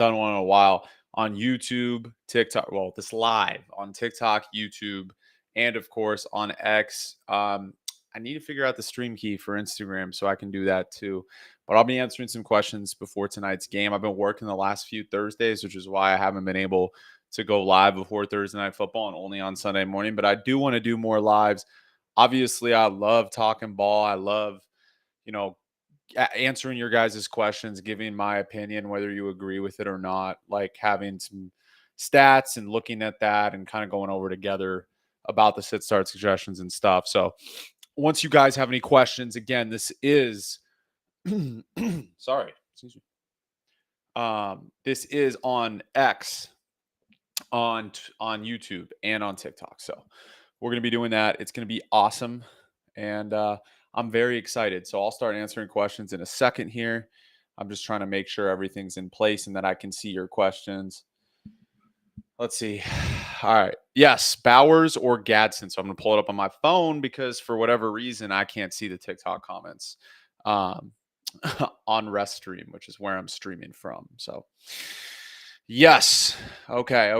done one in a while on YouTube, TikTok. Well, this live on TikTok, YouTube, and of course on X. I need to figure out the stream key for Instagram so I can do that too. But I'll be answering some questions before tonight's game. I've been working the last few Thursdays, which is why I haven't been able to go live before Thursday Night Football and only on Sunday morning. But I do want to do more lives. Obviously, I love talking ball. I love, you know, answering your guys' questions, giving my opinion, whether you agree with it or not, like having some stats and looking at that and kind of going over together about the sit start suggestions and stuff. So once you guys have any questions, again, this is sorry, excuse me. This is on X, on YouTube, and on TikTok. So we're gonna be doing that. It's gonna be awesome, and I'm very excited. So I'll start answering questions in a second here. I'm just trying to make sure everything's in place and that I can see your questions. Let's see. All right. Yes, Bowers or Gadsden. So I'm gonna pull it up on my phone because for whatever reason I can't see the TikTok comments um, on Restream, which is where I'm streaming from. So yes. Okay.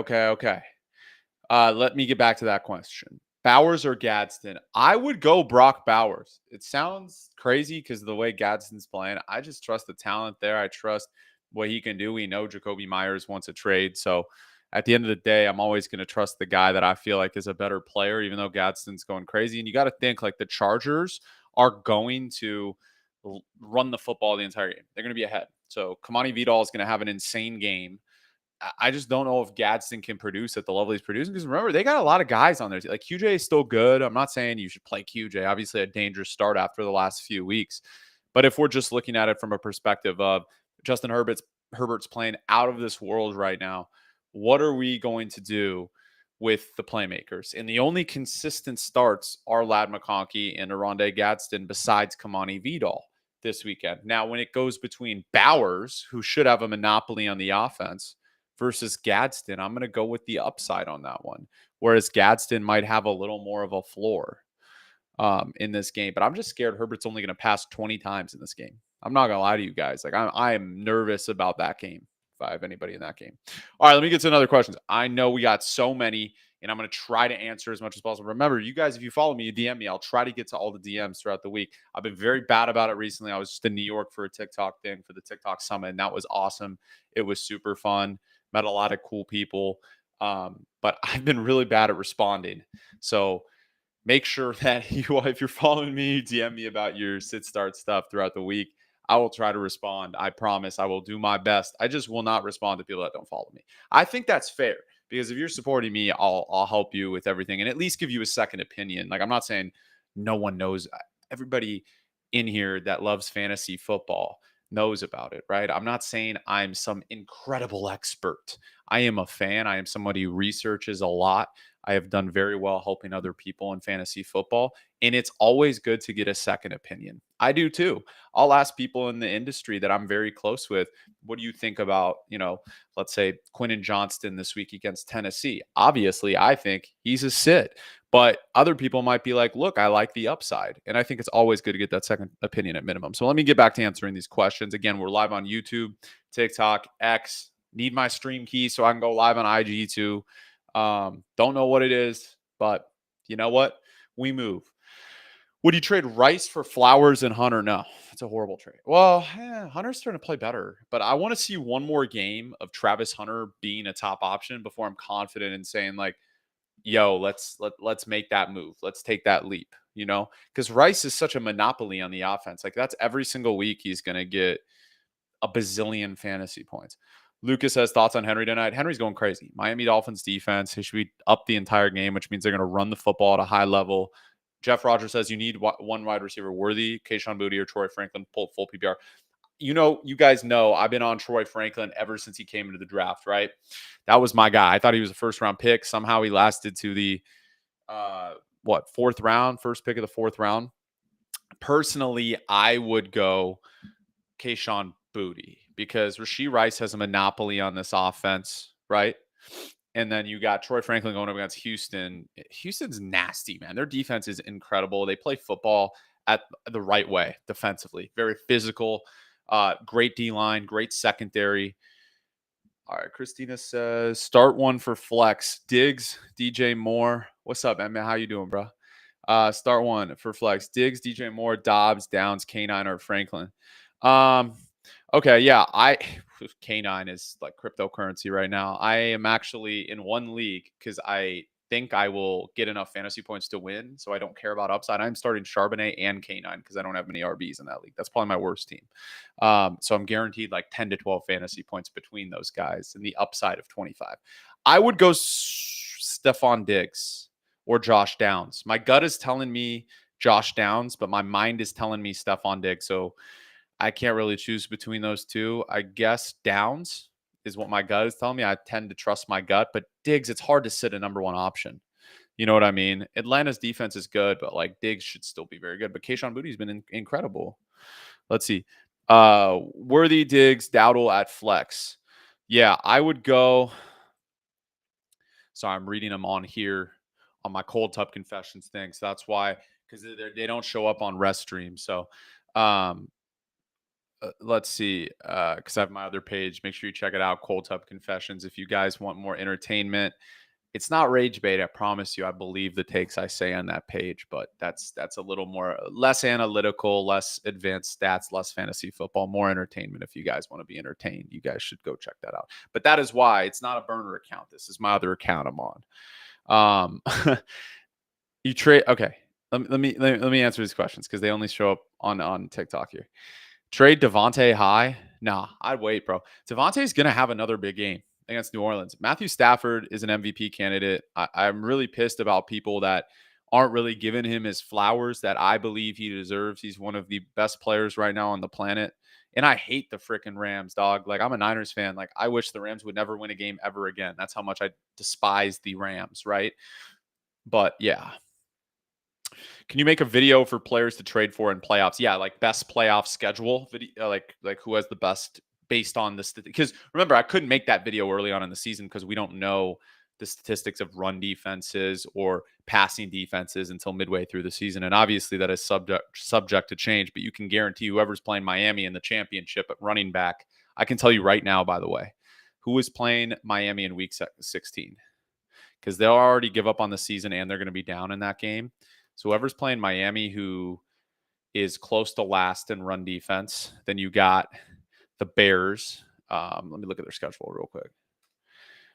Let me get back to that question. Bowers or Gadsden? I would go Brock Bowers. It sounds crazy because of the way Gadsden's playing. I just trust the talent there. I trust what he can do. We know Jacoby Myers wants a trade. So at the end of the day, I'm always going to trust the guy that I feel like is a better player, even though Gadsden's going crazy. And you got to think like the Chargers are going to run the football the entire game. They're going to be ahead. So Kamani Vidal is going to have an insane game. I just don't know if Gadsden can produce at the level he's producing because remember, they got a lot of guys on there. Like QJ is still good. I'm not saying you should play QJ. Obviously, a dangerous start after the last few weeks. But if we're just looking at it from a perspective of Justin Herbert's playing out of this world right now, what are we going to do with the playmakers? And the only consistent starts are Lad McConkey and Aronde Gadsden besides Kamani Vidal this weekend. Now, when it goes between Bowers, who should have a monopoly on the offense, versus Gadsden, I'm going to go with the upside on that one. Whereas Gadsden might have a little more of a floor in this game. But I'm just scared Herbert's only going to pass 20 times in this game. I'm not going to lie to you guys. Like, I am nervous about that game if I have anybody in that game. All right, let me get to another questions. I know we got so many, and I'm going to try to answer as much as possible. Remember, you guys, if you follow me, you DM me. I'll try to get to all the DMs throughout the week. I've been very bad about it recently. I was just in New York for a TikTok thing for the TikTok Summit, and that was awesome. It was super fun. Met a lot of cool people. But I've been really bad at responding. So make sure that if you're following me, DM me about your sit start stuff throughout the week. I will try to respond. I promise I will do my best. I just will not respond to people that don't follow me. I think that's fair because if you're supporting me, I'll help you with everything and at least give you a second opinion. Like I'm not saying no one knows. Everybody in here that loves fantasy football knows about it, right? I'm not saying I'm some incredible expert. I am a fan. I am somebody who researches a lot. I have done very well helping other people in fantasy football. And it's always good to get a second opinion. I do too. I'll ask people in the industry that I'm very close with, what do you think about, let's say Quentin Johnston this week against Tennessee? Obviously, I think he's a sit. But other people might be like, look, I like the upside. And I think it's always good to get that second opinion at minimum. So let me get back to answering these questions. Again, we're live on YouTube, TikTok, X. Need my stream key so I can go live on IG too. Don't know what it is, but you know what? We move. Would you trade Rice for Flowers and Hunter? No, it's a horrible trade. Well, Hunter's starting to play better, but I want to see one more game of Travis Hunter being a top option before I'm confident in saying like, yo, let's make that move. Let's take that leap, because Rice is such a monopoly on the offense. Like that's every single week he's going to get a bazillion fantasy points. Lucas has thoughts on Henry tonight. Henry's going crazy. Miami Dolphins defense, he should be up the entire game, which means they're going to run the football at a high level. Jeff Rogers says you need one wide receiver worthy, Kayshon Boutte or Troy Franklin, pull full PPR. You guys know I've been on Troy Franklin ever since he came into the draft, right? That was my guy. I thought he was a first-round pick. Somehow he lasted to the, fourth round, first pick of the fourth round. Personally, I would go Kayshon Boutte because Rashee Rice has a monopoly on this offense, right? And then you got Troy Franklin going up against Houston. Houston's nasty, man. Their defense is incredible. They play football at the right way defensively. Very physical, great D-line, great secondary. All right. Christina says, start one for flex. Diggs, DJ Moore. What's up, man? How you doing, bro? Start one for flex. Diggs, DJ Moore, Dobbs, Downs, K9, or Franklin. Um, okay, yeah. K9 is like cryptocurrency right now. I am actually in one league because I think I will get enough fantasy points to win, so I don't care about upside. I'm starting Charbonnet and K9 because I don't have many RBs in that league. That's probably my worst team. So I'm guaranteed like 10 to 12 fantasy points between those guys and the upside of 25. I would go Stephon Diggs or Josh Downs. My gut is telling me Josh Downs, but my mind is telling me Stephon Diggs. So I can't really choose between those two. I guess Downs is what my gut is telling me. I tend to trust my gut, but Diggs, it's hard to sit a number one option. You know what I mean? Atlanta's defense is good, but like Diggs should still be very good. But Kayshon Bouttie's been incredible. Let's see. Worthy, Diggs, Dowdle at flex. Yeah, I would go. Sorry, I'm reading them on here on my Cold Tub Confessions thing. So that's why, because they don't show up on Rest Stream. So um, let's see. Because I have my other page. Make sure you check it out, Cold Tub Confessions. If you guys want more entertainment, it's not rage bait. I promise you. I believe the takes I say on that page, but that's a little more less analytical, less advanced stats, less fantasy football, more entertainment. If you guys want to be entertained, you guys should go check that out. But that is why it's not a burner account. This is my other account I'm on. You trade. Okay. Let me answer these questions because they only show up on TikTok here. Trade Devontae high? Nah, I'd wait, bro. Devontae's gonna have another big game against New Orleans. Matthew Stafford is an MVP candidate. I'm really pissed about people that aren't really giving him his flowers that I believe he deserves. He's one of the best players right now on the planet. And I hate the freaking Rams, dog. Like, I'm a Niners fan. Like, I wish the Rams would never win a game ever again. That's how much I despise the Rams, right? But yeah. Can you make a video for players to trade for in playoffs? Yeah, like best playoff schedule video, like who has the best based on this. Because remember, I couldn't make that video early on in the season because we don't know the statistics of run defenses or passing defenses until midway through the season. And obviously that is subject to change, but you can guarantee whoever's playing Miami in the championship at running back. I can tell you right now, by the way, who is playing Miami in week 16, because they'll already give up on the season and they're going to be down in that game. So whoever's playing Miami who is close to last in run defense, then you got the Bears. Let me look at their schedule real quick.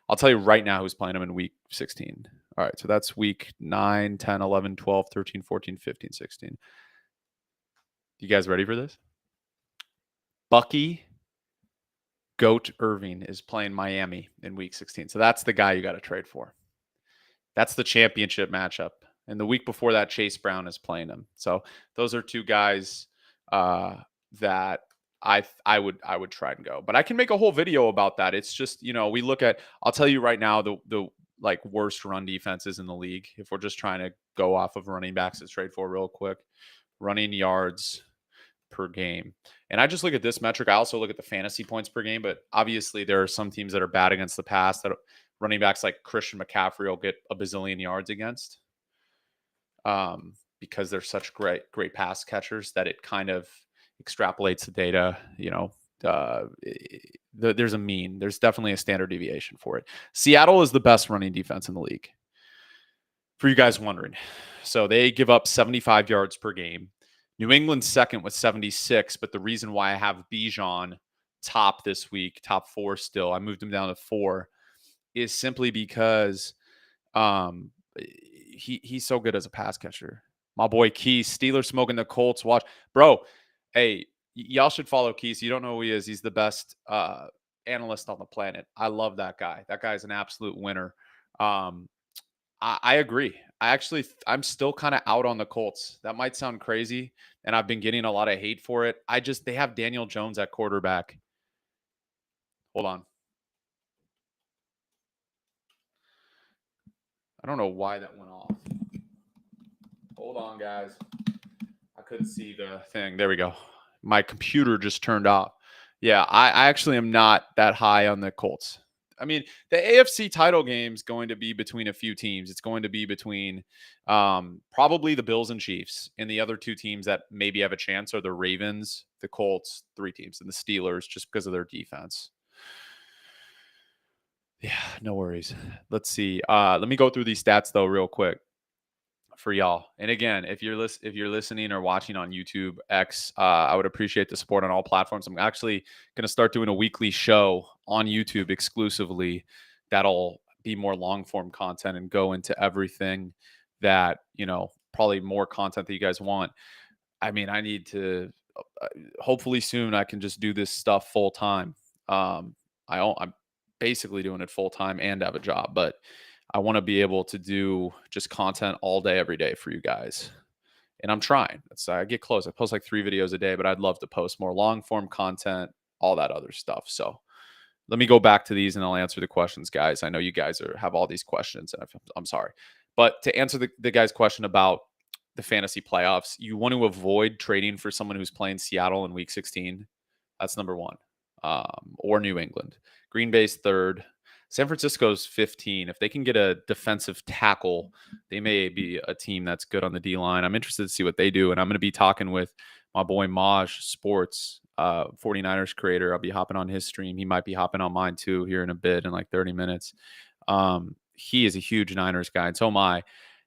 I'll tell you right now who's playing them in week 16. All right, so that's week 9, 10, 11, 12, 13, 14, 15, 16. You guys ready for this? Bucky Goat Irving is playing Miami in week 16. So that's the guy you got to trade for. That's the championship matchup. And the week before that, Chase Brown is playing him. So those are two guys that I would try and go. But I can make a whole video about that. It's just, we look at, I'll tell you right now, the like worst run defenses in the league. If we're just trying to go off of running backs to trade for real quick, running yards per game. And I just look at this metric. I also look at the fantasy points per game, but obviously there are some teams that are bad against the pass that running backs like Christian McCaffrey will get a bazillion yards against. Because they're such great pass catchers that it kind of extrapolates the data. There's a mean. There's definitely a standard deviation for it. Seattle is the best running defense in the league, for you guys wondering. So they give up 75 yards per game. New England's second with 76, but the reason why I have Bijan top this week, top 4 still, I moved him down to 4, is simply because he's so good as a pass catcher. My boy Keys, Steelers smoking the Colts. Watch, bro. Hey, y'all should follow Keys. You don't know who he is. He's the best analyst on the planet. I love that guy. That guy's an absolute winner. I agree. I'm still kind of out on the Colts. That might sound crazy, and I've been getting a lot of hate for it. They have Daniel Jones at quarterback. Hold on. I don't know why that went off. Hold on, guys. I couldn't see the thing. There we go. My computer just turned off. Yeah, I actually am not that high on the Colts. I mean, the AFC title game is going to be between a few teams. It's going to be between probably the Bills and Chiefs, and the other 2 teams that maybe have a chance are the Ravens, the Colts, 3 teams, and the Steelers, just because of their defense. No worries. Let's see. Let me go through these stats though, real quick for y'all. And again, if you're listening or watching on YouTube X, I would appreciate the support on all platforms. I'm actually going to start doing a weekly show on YouTube exclusively that'll be more long form content and go into everything that, probably more content that you guys want. I mean, I need to hopefully soon I can just do this stuff full time. Um, I'm basically doing it full time and have a job, but I want to be able to do just content all day, every day for you guys. And I'm trying. I get close. I post like 3 videos a day, but I'd love to post more long form content, all that other stuff. So let me go back to these and I'll answer the questions, guys. I know you guys have all these questions, and I'm sorry. But to answer the guy's question about the fantasy playoffs, you want to avoid trading for someone who's playing Seattle in week 16. That's number one. Or New England. Green Bay's third. San Francisco's 15. If they can get a defensive tackle, they may be a team that's good on the D line. I'm interested to see what they do. And I'm going to be talking with my boy Maj Sports, 49ers creator. I'll be hopping on his stream. He might be hopping on mine too here in a bit, in like 30 minutes. He is a huge Niners guy, and so am I.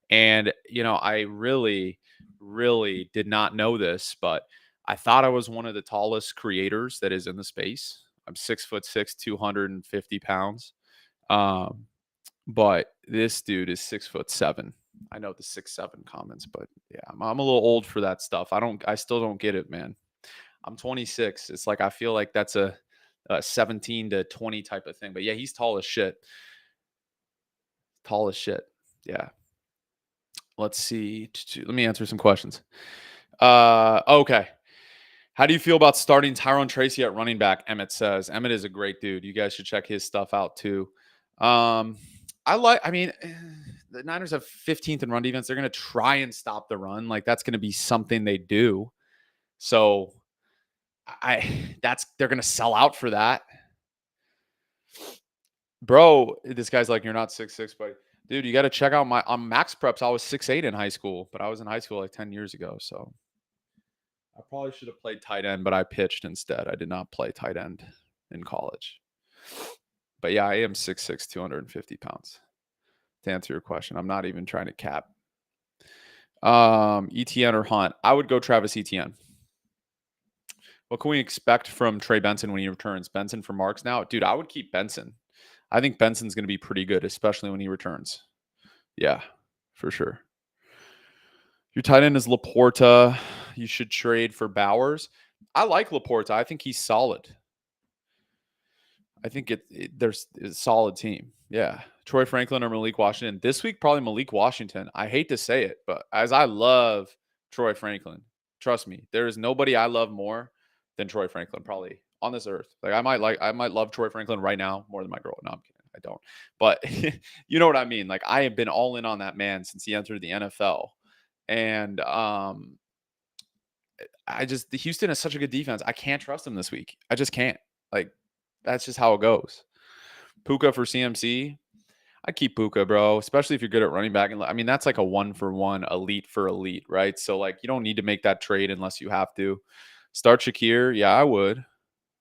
And, I really, really did not know this, but I thought I was one of the tallest creators that is in the space. I'm 6'6", 250 pounds. But this dude is 6'7". I know the 6'7" comments, but yeah, I'm a little old for that stuff. I still don't get it, man. I'm 26. It's like, I feel like that's a 17 to 20 type of thing. But yeah, he's tall as shit. Tall as shit. Yeah. Let's see. Let me answer some questions. Okay. How do you feel about starting Tyrone Tracy at running back? Emmett says. Emmett is a great dude. You guys should check his stuff out too. The Niners have 15th in run defense. They're going to try and stop the run. Like, that's going to be something they do. So they're going to sell out for that. Bro, this guy's like, you're not 6'6", but dude, you got to check out on Max Preps. I was 6'8" in high school, but I was in high school like 10 years ago. So I probably should have played tight end, but I pitched instead. I did not play tight end in college. But yeah, I am 6'6", 250 pounds. To answer your question, I'm not even trying to cap. ETN or Hunt? I would go Travis Etienne. What can we expect from Trey Benson when he returns? Benson for Marks now? Dude, I would keep Benson. I think Benson's going to be pretty good, especially when he returns. Yeah, for sure. Your tight end is Laporta. You should trade for Bowers. I like Laporta. I think he's solid. I think there's a solid team. Yeah. Troy Franklin or Malik Washington. This week, probably Malik Washington. I hate to say it, but as I love Troy Franklin, trust me, there is nobody I love more than Troy Franklin, probably on this earth. Like, I might love Troy Franklin right now more than my girl. No, I'm kidding. I don't. But you know what I mean? Like, I have been all in on that man since he entered the NFL. And the Houston has such a good defense. I can't trust him this week. I just can't. Like, that's just how it goes. Puka for CMC. I keep Puka, bro, especially if you're good at running back. And I mean, that's like a 1-for-1 elite for elite, right? So, like, you don't need to make that trade unless you have to. Start Shakir. Yeah, I would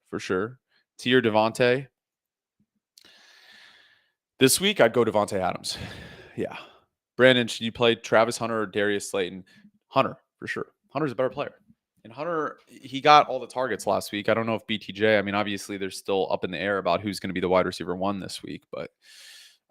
for sure. Tier Devontae. This week, I'd go Devontae Adams. Yeah. Brandon, should you play Travis Hunter or Darius Slayton? Hunter, for sure. Hunter's a better player. And Hunter, he got all the targets last week. I don't know if BTJ, I mean, obviously they're still up in the air about who's going to be the wide receiver 1 this week, but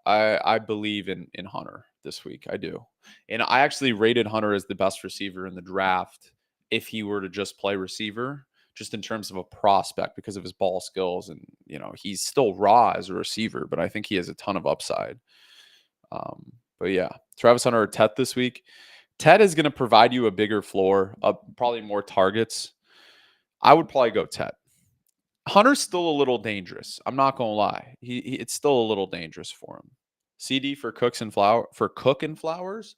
I believe in Hunter this week. I do. And I actually rated Hunter as the best receiver in the draft if he were to just play receiver, just in terms of a prospect because of his ball skills. And, he's still raw as a receiver, but I think he has a ton of upside. But yeah, Travis Hunter or Tet this week. Ted is going to provide you a bigger floor, probably more targets. I would probably go Ted. Hunter's still a little dangerous. I'm not going to lie. It's still a little dangerous for him. CD for Cook and Flowers.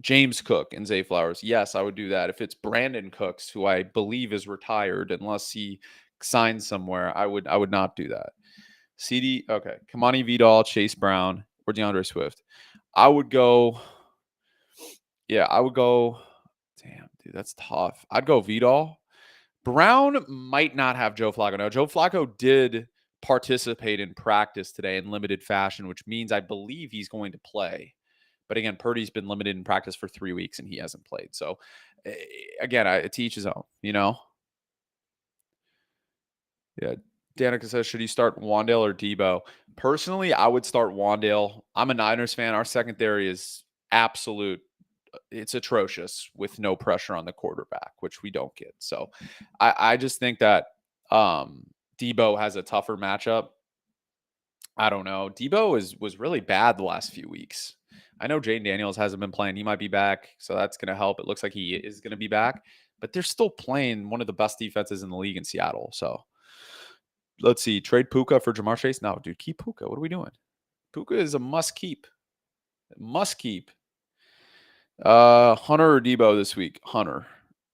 James Cook and Zay Flowers. Yes, I would do that. If it's Brandon Cooks, who I believe is retired, unless he signs somewhere, I would not do that. CD, okay. Kamani Vidal, Chase Brown, or DeAndre Swift. I would go. Yeah, I would go. Damn, dude, that's tough. I'd go Vidal. Brown might not have Joe Flacco. Now, Joe Flacco did participate in practice today in limited fashion, which means I believe he's going to play. But again, Purdy's been limited in practice for 3 weeks and he hasn't played. So again, to each his own, you know? Yeah. Danica says, should he start Wandale or Debo? Personally, I would start Wandale. I'm a Niners fan. Our secondary is absolute. It's atrocious with no pressure on the quarterback, which we don't get. So I just think that Debo has a tougher matchup. I don't know. Debo was really bad the last few weeks. I know Jaden Daniels hasn't been playing. He might be back, so that's going to help. It looks like he is going to be back, but they're still playing one of the best defenses in the league in Seattle. So let's see. Trade Puka for Jamar Chase? No, dude, keep Puka. What are we doing? Puka is a must keep. Must keep. Hunter or Debo this week? Hunter.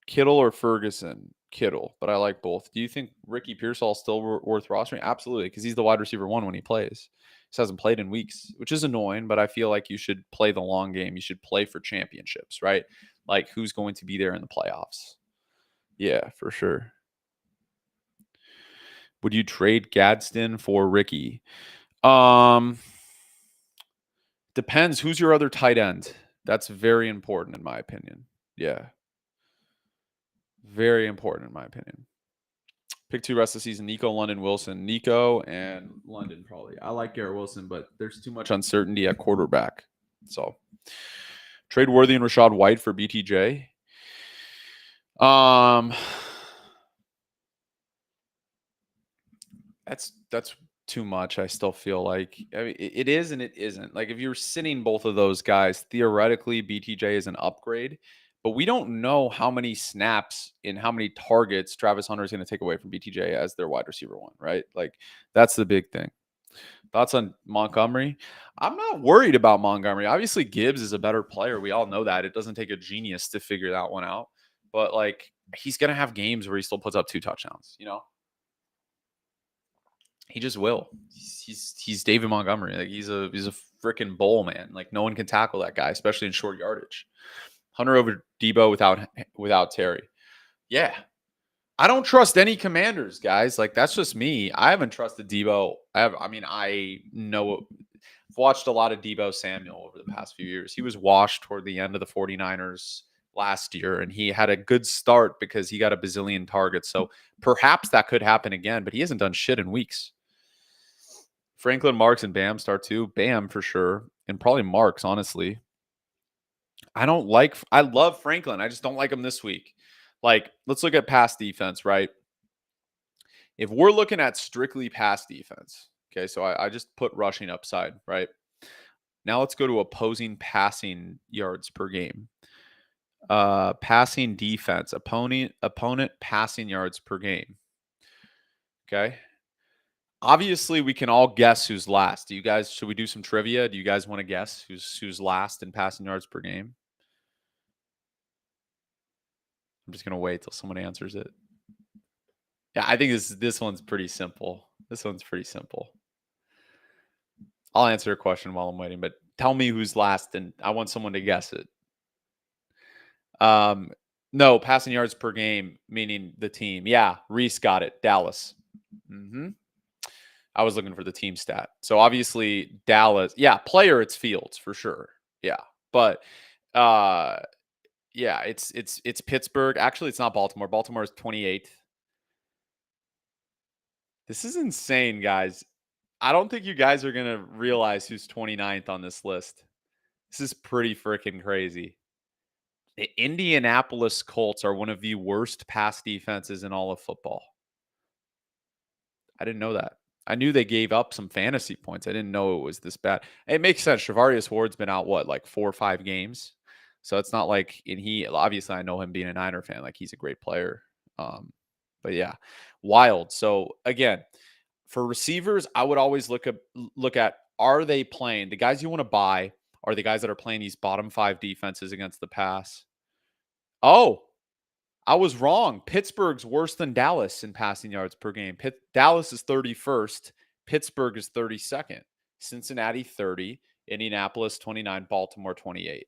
Kittle or Ferguson? Kittle, but I like both. Do you think Ricky Pearsall is still worth rostering? Absolutely, because he's the wide receiver 1 when he plays. He hasn't played in weeks, which is annoying, but I feel like you should play the long game. You should play for championships, right? Like who's going to be there in the playoffs? Yeah, for sure. Would you trade Gadsden for Ricky? Depends. Who's your other tight end? That's very important in my opinion. Yeah. Very important in my opinion. Pick 2 rest of the season: Nico, London, Wilson. Nico and London probably. I like Garrett Wilson, but there's too much uncertainty at quarterback. So trade Worthy and Rashad White for BTJ. That's too much. I still feel like it is and it isn't. Like if you're sitting both of those guys, theoretically BTJ is an upgrade, but we don't know how many snaps and how many targets Travis Hunter is going to take away from BTJ as their wide receiver 1, right? Like that's the big thing. Thoughts on Montgomery? I'm not worried about Montgomery. Obviously, Gibbs is a better player. We all know that. It doesn't take a genius to figure that one out. But like he's going to have games where he still puts up 2 touchdowns, you know? He just will. He's David Montgomery. Like he's a freaking bull, man. Like no one can tackle that guy, especially in short yardage. Hunter over Debo without Terry. Yeah. I don't trust any Commanders, guys. Like that's just me. I haven't trusted Debo. I know I've watched a lot of Debo Samuel over the past few years. He was washed toward the end of the 49ers last year, and he had a good start because he got a bazillion targets. So perhaps that could happen again, but he hasn't done shit in weeks. Franklin, Marks, and Bam start too. Bam for sure, and probably Marks, honestly. I love Franklin. I just don't like him this week. Like, let's look at pass defense, right? If we're looking at strictly pass defense, okay, so I just put rushing upside, right? Now let's go to opposing passing yards per game. Passing defense, opponent passing yards per game. Okay. Obviously, we can all guess who's last. Should we do some trivia? Do you guys want to guess who's last in passing yards per game? I'm just gonna wait till someone answers it. Yeah, I think this one's pretty simple. This one's pretty simple. I'll answer a question while I'm waiting, but tell me who's last, and I want someone to guess it. No, passing yards per game, meaning the team. Yeah, Reese got it. Dallas. I was looking for the team stat. So obviously Dallas, yeah, player it's Fields for sure. Yeah. But yeah, it's Pittsburgh. Actually, it's not Baltimore. Baltimore is 28th. This is insane, guys. I don't think you guys are going to realize who's 29th on this list. This is pretty freaking crazy. The Indianapolis Colts are one of the worst pass defenses in all of football. I didn't know that. I knew they gave up some fantasy points. I didn't know it was this bad. It makes sense. Charvarius Ward's been out, like 4 or 5 games? So it's not like, and he, obviously I know him being a Niner fan, like he's a great player. But yeah, wild. So again, for receivers, I would always look at, are they playing? The guys you want to buy are the guys that are playing these bottom 5 defenses against the pass. Oh, I was wrong. Pittsburgh's worse than Dallas in passing yards per game. Dallas is 31st. Pittsburgh is 32nd. Cincinnati 30. Indianapolis 29. Baltimore 28.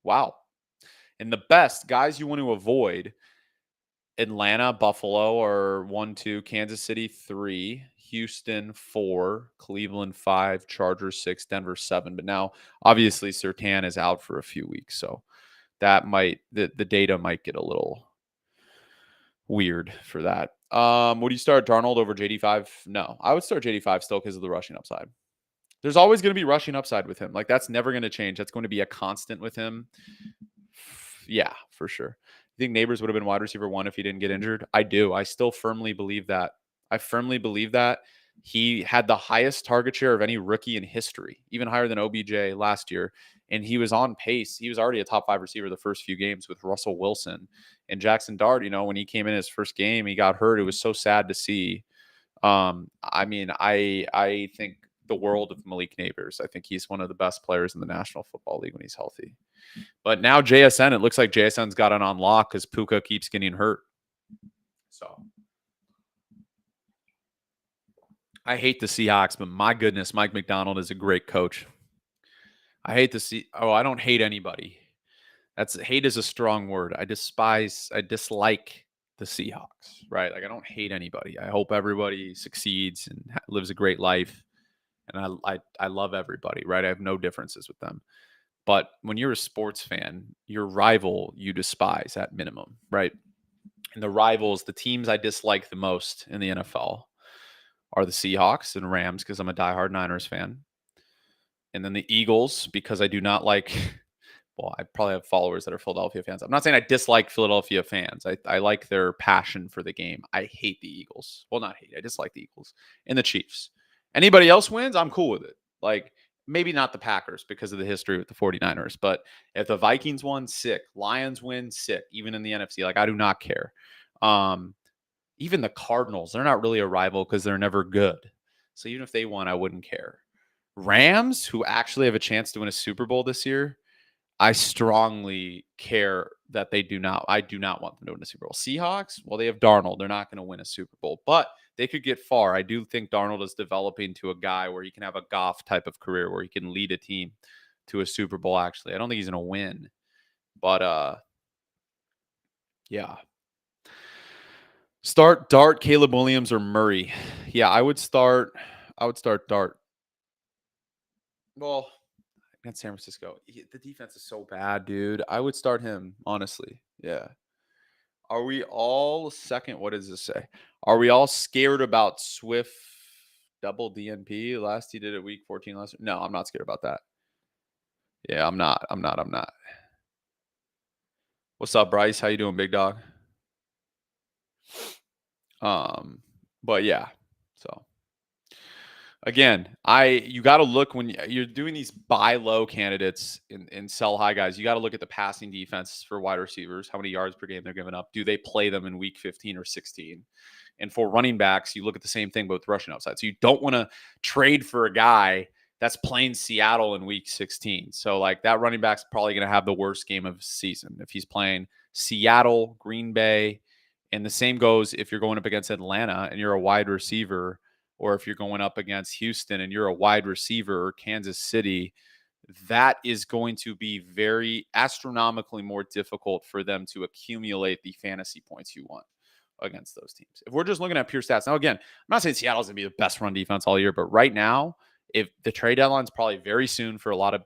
Wow. And the best guys you want to avoid: Atlanta, Buffalo are 1, 2. Kansas City 3. Houston 4, Cleveland 5, Chargers 6, Denver 7. But now, obviously, Surtain is out for a few weeks, so that might the data might get a little weird for that. Would you start Darnold over JD5? No, I would start JD5 still because of the rushing upside. There's always going to be rushing upside with him. Like, that's never going to change. That's going to be a constant with him. Yeah, for sure. You think Neighbors would have been wide receiver 1 if he didn't get injured? I do. I still firmly believe that. I firmly believe that. He had the highest target share of any rookie in history, even higher than OBJ last year. And he was on pace. He was already a top 5 receiver the first few games with Russell Wilson. And Jackson Dart, when he came in his first game, he got hurt. It was so sad to see. I mean, I think the world of Malik Neighbors. I think he's one of the best players in the National Football League when he's healthy. But now JSN, it looks like JSN's got it on lock because Puka keeps getting hurt. So I hate the Seahawks, but my goodness, Mike McDonald is a great coach. I hate to see. Oh, I don't hate anybody. Hate is a strong word. I dislike the Seahawks, right? Like, I don't hate anybody. I hope everybody succeeds and lives a great life. And I love everybody, right? I have no differences with them. But when you're a sports fan, your rival you despise at minimum, right? And the rivals, the teams I dislike the most in the NFL are the Seahawks and Rams because I'm a diehard Niners fan. And then the Eagles because I do not like, well, I probably have followers that are Philadelphia fans. I'm not saying I dislike Philadelphia fans. I like their passion for the game. I hate the Eagles. Well, not hate. I dislike the Eagles and the Chiefs. Anybody else wins, I'm cool with it. Like, maybe not the Packers because of the history with the 49ers, but if the Vikings won, sick. Lions win, sick. Even in the NFC, like, I do not care. Even the Cardinals, they're not really a rival because they're never good. So even if they won, I wouldn't care. Rams, who actually have a chance to win a Super Bowl this year, I strongly care that I do not want them to win a Super Bowl. Seahawks, well, they have Darnold. They're not going to win a Super Bowl, but they could get far. I do think Darnold is developing to a guy where he can have a Goff type of career where he can lead a team to a Super Bowl, actually. I don't think he's going to win, but yeah. Start Dart, Caleb Williams, or Murray. Yeah, I would start Dart. Well, against San Francisco. The defense is so bad, dude. I would start him, honestly. Yeah. Are we all second? What does this say? Are we all scared about Swift double DNP? Last he did it week 14 last. No, I'm not scared about that. Yeah, I'm not. What's up, Bryce? How you doing, big dog? But yeah. So again, you got to look when you're doing these buy low candidates and sell high guys. You got to look at the passing defense for wide receivers, how many yards per game they're giving up. Do they play them in week 15 or 16? And for running backs, you look at the same thing, but with rushing upside. So you don't want to trade for a guy that's playing Seattle in week 16. So, like, that running back's probably going to have the worst game of the season if he's playing Seattle, Green Bay. And the same goes if you're going up against Atlanta and you're a wide receiver, or if you're going up against Houston and you're a wide receiver, or Kansas City. That is going to be very astronomically more difficult for them to accumulate the fantasy points you want against those teams. If we're just looking at pure stats, now again, I'm not saying Seattle's going to be the best run defense all year, but right now, if the trade deadline is probably very soon for a lot of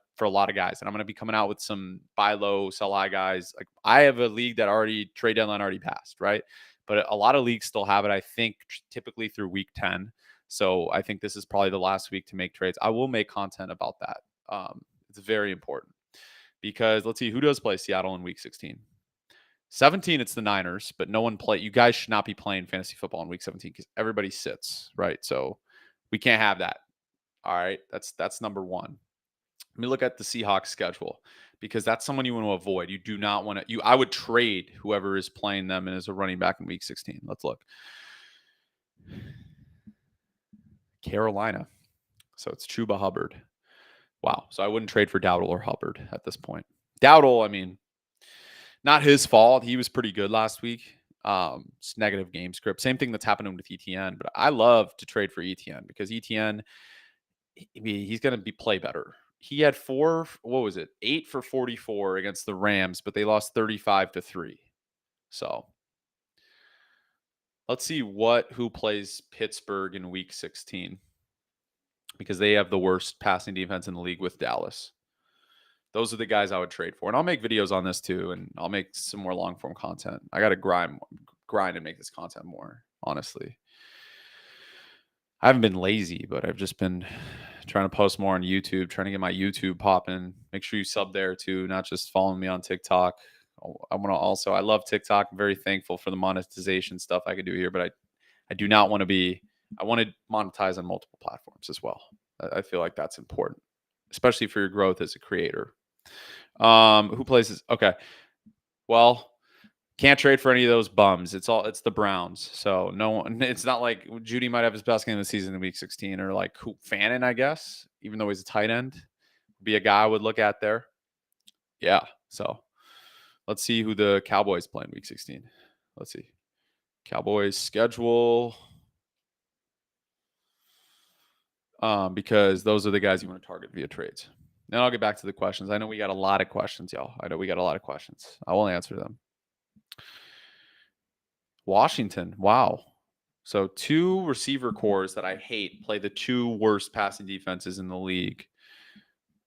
guys, and I'm going to be coming out with some buy low, sell high guys. Like, I have a league that trade deadline already passed, right? But a lot of leagues still have it. I think typically through week 10. So I think this is probably the last week to make trades. I will make content about that. It's very important because let's see who does play Seattle in week 16. 17, it's the Niners, but no one play. You guys should not be playing fantasy football in week 17 because everybody sits, right? So we can't have that. All right, that's number one. Let me look at the Seahawks schedule because that's someone you want to avoid. You do not want to. I would trade whoever is playing them and is a running back in week 16. Let's look. Carolina. So it's Chuba Hubbard. Wow. So I wouldn't trade for Dowdle or Hubbard at this point. Dowdle, I mean, not his fault. He was pretty good last week. It's negative game script. Same thing that's happening with ETN. But I love to trade for ETN because ETN, he's going to play better. He had 8 for 44 against the Rams, but they lost 35-3. So Let's see who plays Pittsburgh in week 16 because they have the worst passing defense in the league with Dallas. Those are the guys I would trade for. And I'll make videos on this too, and I'll make some more long form content. I got to grind and make this content more, honestly. I haven't been lazy, but I've just been trying to post more on YouTube, trying to get my YouTube popping. Make sure you sub there too, not just following me on TikTok. I love TikTok. I'm very thankful for the monetization stuff I could do here, but I do not want to I want to monetize on multiple platforms as well. I feel like that's important, especially for your growth as a creator. Who plays this? Okay. Well, can't trade for any of those bums. It's the Browns. So no one, it's not like Judy might have his best game of the season in week 16 or like Fannin, I guess, even though he's a tight end, be a guy I would look at there. Yeah. So let's see who the Cowboys play in week 16. Let's see. Cowboys schedule. Because those are the guys you want to target via trades. Then I'll get back to the questions. I know we got a lot of questions, y'all. I will answer them. Washington. Wow. So 2 receiver cores that I hate play the 2 worst passing defenses in the league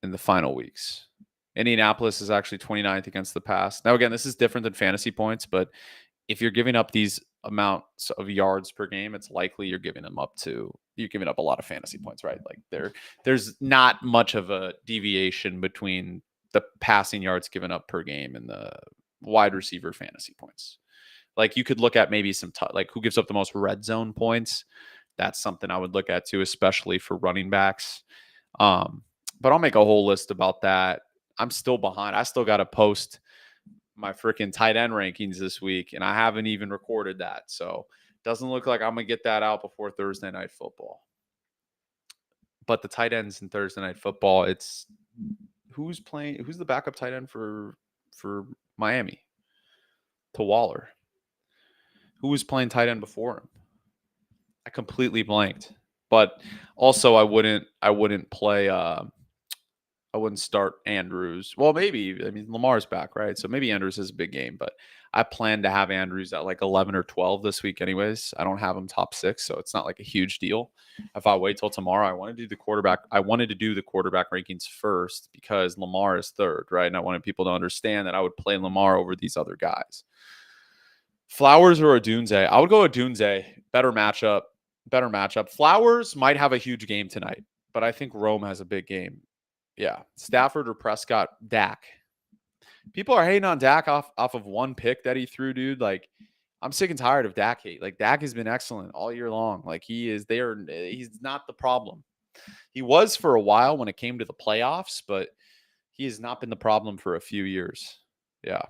in the final weeks. Indianapolis is actually 29th against the pass. Now, again, this is different than fantasy points, but if you're giving up these amounts of yards per game, it's likely you're giving up a lot of fantasy points, right? Like there's not much of a deviation between the passing yards given up per game and the wide receiver fantasy points. Like you could look at maybe like who gives up the most red zone points. That's something I would look at too, especially for running backs. But I'll make a whole list about that. I'm still behind. I still got to post my freaking tight end rankings this week, and I haven't even recorded that. So it doesn't look like I'm going to get that out before Thursday Night Football. But the tight ends in Thursday Night Football, it's who's the backup tight end for Miami? To Waller. Who was playing tight end before him? I completely blanked. But also I wouldn't play I wouldn't start Andrews. Well, maybe. I mean, Lamar's back, right? So maybe Andrews is a big game, but I plan to have Andrews at like 11 or 12 this week anyways. I don't have him top 6, so it's not like a huge deal. If I wait till tomorrow, I want to do the quarterback. I wanted to do the quarterback rankings first because Lamar is 3rd, right? And I wanted people to understand that I would play Lamar over these other guys. Flowers or Odunze? I would go Odunze. Better matchup. Flowers might have a huge game tonight, but I think Rome has a big game. Yeah. Stafford or Prescott? Dak. People are hating on Dak off of one pick that he threw, dude. Like, I'm sick and tired of Dak hate. Like, Dak has been excellent all year long. Like, he's not the problem. He was for a while when it came to the playoffs, but he has not been the problem for a few years. Yeah.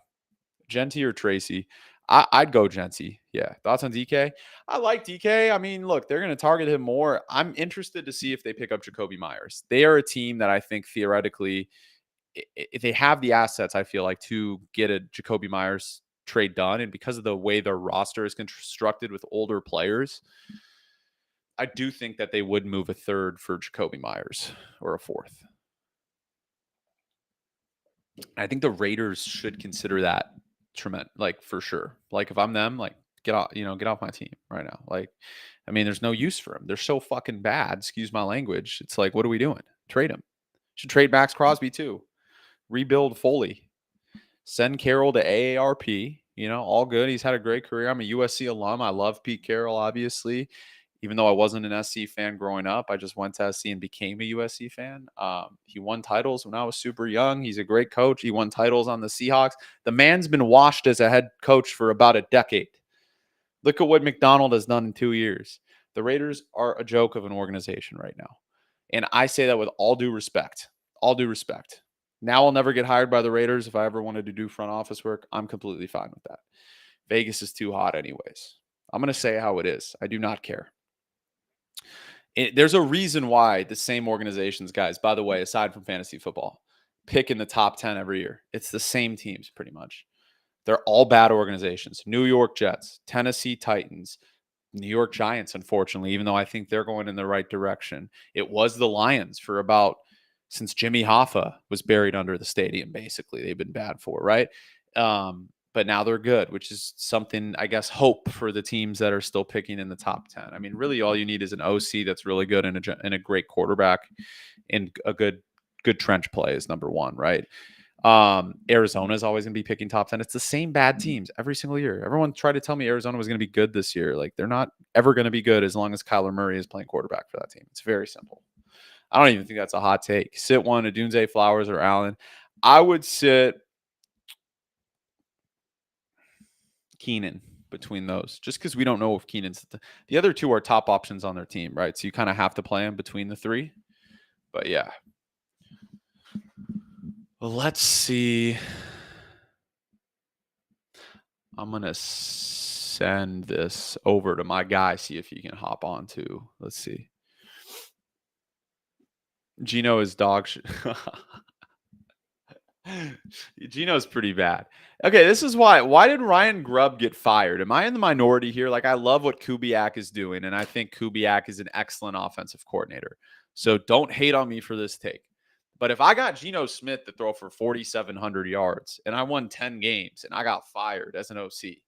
Genty or Tracy? I'd go Genty. Yeah. Thoughts on DK? I like DK. I mean, look, they're going to target him more. I'm interested to see if they pick up Jakobi Meyers. They are a team that I think theoretically, if they have the assets, I feel like, to get a Jakobi Meyers trade done. And because of the way their roster is constructed with older players, I do think that they would move a 3rd for Jakobi Meyers or a 4th. I think the Raiders should consider that tremendous, like for sure. Like if I'm them, like get off my team right now. Like, I mean, there's no use for them. They're so fucking bad. Excuse my language. It's like, what are we doing? Trade them. Should trade Max Crosby too. Rebuild Foley. Send Carroll to AARP. All good. He's had a great career. I'm a USC alum. I love Pete Carroll, obviously. Even though I wasn't an SC fan growing up, I just went to SC and became a USC fan. He won titles when I was super young. He's a great coach. He won titles on the Seahawks. The man's been washed as a head coach for about a decade. Look at what McDonald has done in 2 years. The Raiders are a joke of an organization right now. And I say that with all due respect. All due respect. Now I'll never get hired by the Raiders. If I ever wanted to do front office work, I'm completely fine with that. Vegas is too hot anyways. I'm going to say how it is. I do not care. There's a reason why the same organizations, guys, by the way, aside from fantasy football, pick in the top 10 every year. It's the same teams pretty much. They're all bad organizations. New York Jets, Tennessee Titans, New York Giants, unfortunately, even though I think they're going in the right direction. It was the Lions since Jimmy Hoffa was buried under the stadium, basically. They've been bad for, right? but now they're good, which is something, I guess, hope for the teams that are still picking in the top 10. I mean, really all you need is an OC that's really good and a great quarterback and a good trench play is number one, right? Arizona is always going to be picking top 10. It's the same bad teams every single year. Everyone tried to tell me Arizona was going to be good this year. Like, they're not ever going to be good as long as Kyler Murray is playing quarterback for that team. It's very simple. I don't even think that's a hot take. Sit one, Odunze, Flowers, or Allen. I would sit Keenan between those, just because we don't know if Keenan's the other two are top options on their team, right? So you kind of have to play him between the three. But yeah. Well, let's see. I'm going to send this over to my guy, see if he can hop on too. Let's see. Gino is dog shit. Gino's pretty bad. Okay, this is why. Why did Ryan Grubb get fired? Am I in the minority here? Like, I love what Kubiak is doing, and I think Kubiak is an excellent offensive coordinator. So don't hate on me for this take. But if I got Geno Smith to throw for 4,700 yards and I won 10 games and I got fired as an OC,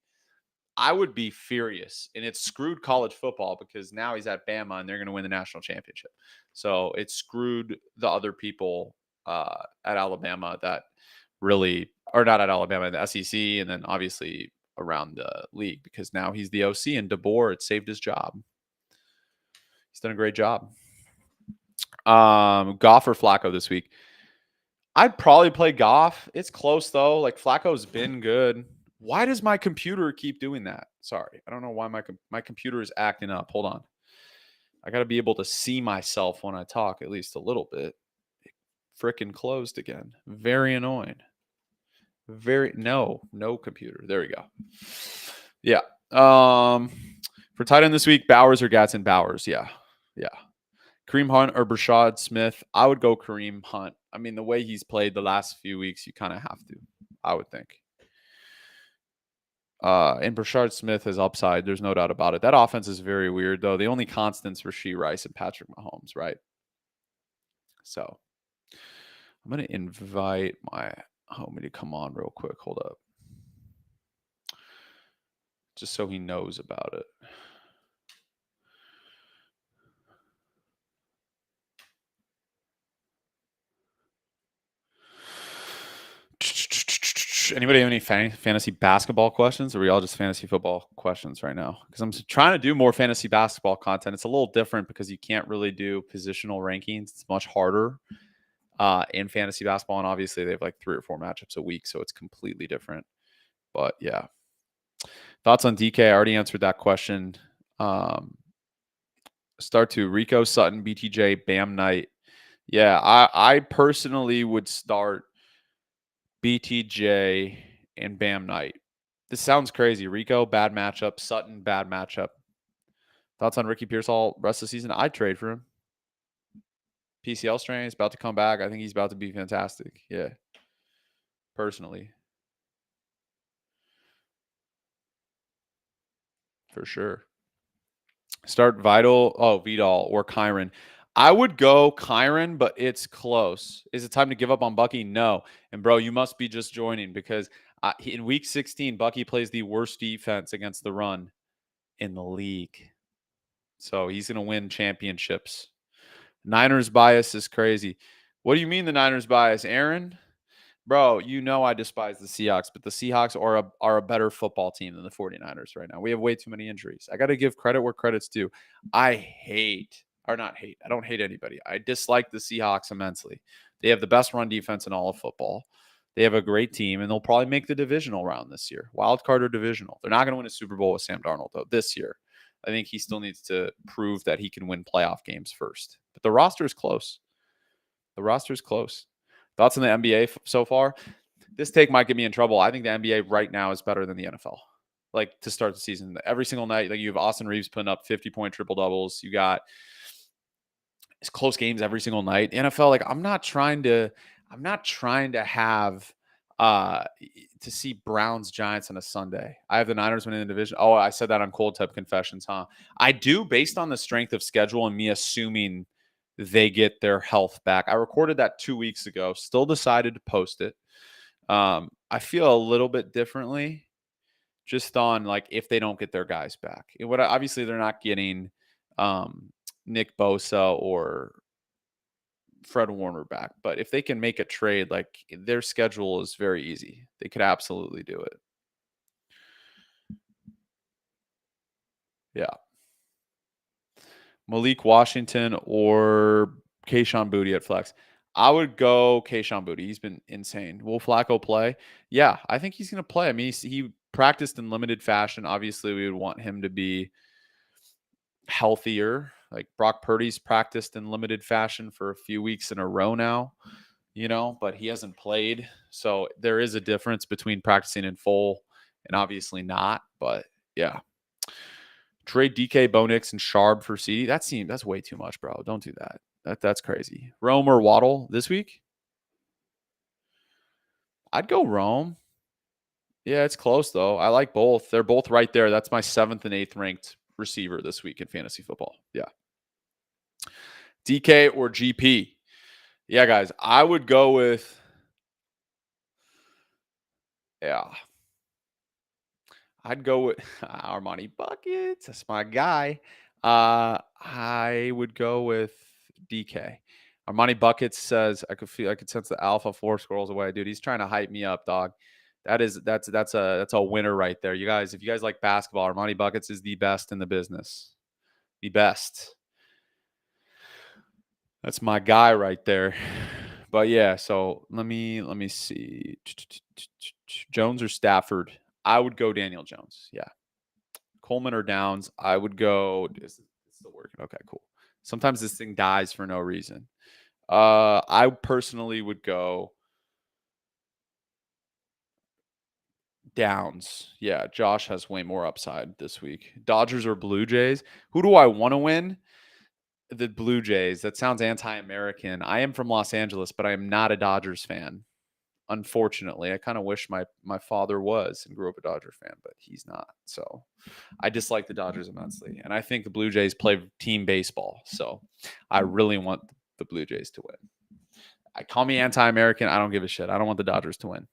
I would be furious. And it's screwed college football because now he's at Bama and they're going to win the national championship. So it screwed the other people at Alabama that really, or not at Alabama, the SEC, and then obviously around the league because now he's the OC and DeBoer, it saved his job. He's done a great job. Goff or Flacco this week? I'd probably play Goff. It's close though. Like, Flacco's been good. Why does my computer keep doing that? Sorry, I don't know why my computer is acting up. Hold on. I got to be able to see myself when I talk at least a little bit. It frickin' closed again. Very annoying. No computer. There we go. Yeah. For tight end this week, Bowers or Gatson? Bowers. Yeah. Kareem Hunt or Brashad Smith? I would go Kareem Hunt. I mean, the way he's played the last few weeks, you kind of have to, I would think. And Brashard Smith has upside. There's no doubt about it. That offense is very weird, though. The only constants were Rashee Rice and Patrick Mahomes, right? So I'm going to invite my homie to come on real quick. Hold up. Just so he knows about it. Anybody have any fantasy basketball questions, or are we all just fantasy football questions right now? Because I'm trying to do more fantasy basketball content. It's a little different because you can't really do positional rankings. It's much harder in fantasy basketball, and obviously they have like 3 or 4 matchups a week, so it's completely different. But yeah, thoughts on DK? I already answered that question. Start to Rico, Sutton, BTJ, Bam Knight. Yeah, I personally would start BTJ and Bam Knight. This sounds crazy. Rico, bad matchup. Sutton, bad matchup. Thoughts on Ricky Pearsall rest of the season? I'd trade for him. PCL strain is about to come back. I think he's about to be fantastic. Yeah. Personally. For sure. Start Vidal or Kyron. I would go Kyron, but it's close. Is it time to give up on Bucky? No. And bro, you must be just joining because in week 16, Bucky plays the worst defense against the run in the league. So he's going to win championships. Niners bias is crazy. What do you mean the Niners bias, Aaron? Bro, you know I despise the Seahawks, but the Seahawks are a better football team than the 49ers right now. We have way too many injuries. I got to give credit where credit's due. I don't hate anybody. I dislike the Seahawks immensely. They have the best run defense in all of football. They have a great team, and they'll probably make the divisional round this year. Wild card or divisional. They're not going to win a Super Bowl with Sam Darnold, though, this year. I think he still needs to prove that he can win playoff games first. But the roster is close. Thoughts on the NBA so far? This take might get me in trouble. I think the NBA right now is better than the NFL. Like, to start the season, every single night, like, you have Austin Reeves putting up 50-point triple doubles. You got it's close games every single night. The NFL, like, I'm not trying to have to see Browns Giants on a Sunday. I have the Niners winning the division. Oh, I said that on Cold Tub Confessions, huh? I do, based on the strength of schedule and me assuming they get their health back. I recorded that 2 weeks ago. Still decided to post it. I feel a little bit differently. just on like if they don't get their guys back. Obviously they're not getting Nick Bosa or Fred Warner back, but if they can make a trade, like their schedule is very easy. They could absolutely do it. Yeah. Malik Washington or Kayshon Boutte at flex. I would go Kayshon Boutte. He's been insane. Will Flacco play? Yeah, I think he's going to play. I mean, he practiced in limited fashion. Obviously, we would want him to be healthier. Like Brock Purdy's practiced in limited fashion for a few weeks in a row now, but he hasn't played. So there is a difference between practicing in full and obviously not. But yeah. Trade DK, Bo Nix, and Sharp for CD. That's way too much, bro. Don't do that. That's crazy. Rome or Waddle this week? I'd go Rome. Yeah, it's close though. I like both. They're both right there. That's my 7th and 8th ranked receiver this week in fantasy football. Yeah. DK or GP? Yeah, guys. I would go with. Yeah. I'd go with Armani Buckets. That's my guy. I would go with DK. Armani Buckets says I could sense the alpha 4 scrolls away, dude. He's trying to hype me up, dog. That's a winner right there. You guys, if you guys like basketball, Armani Buckets is the best in the business. The best. That's my guy right there. But yeah, so let me see. Jones or Stafford? I would go Daniel Jones. Yeah. Coleman or Downs? I would go. It's still working. Okay, cool. Sometimes this thing dies for no reason. I personally would go Downs. Yeah, Josh has way more upside this week. Dodgers or Blue Jays? Who do I want to win? The Blue Jays. That sounds anti-American. I am from Los Angeles, but I am not a Dodgers fan. Unfortunately, I kind of wish my father was and grew up a Dodger fan, but he's not. So I dislike the Dodgers immensely, and I think the Blue Jays play team baseball. So I really want the Blue Jays to win. I call me anti-American. I don't give a shit. I don't want the Dodgers to win.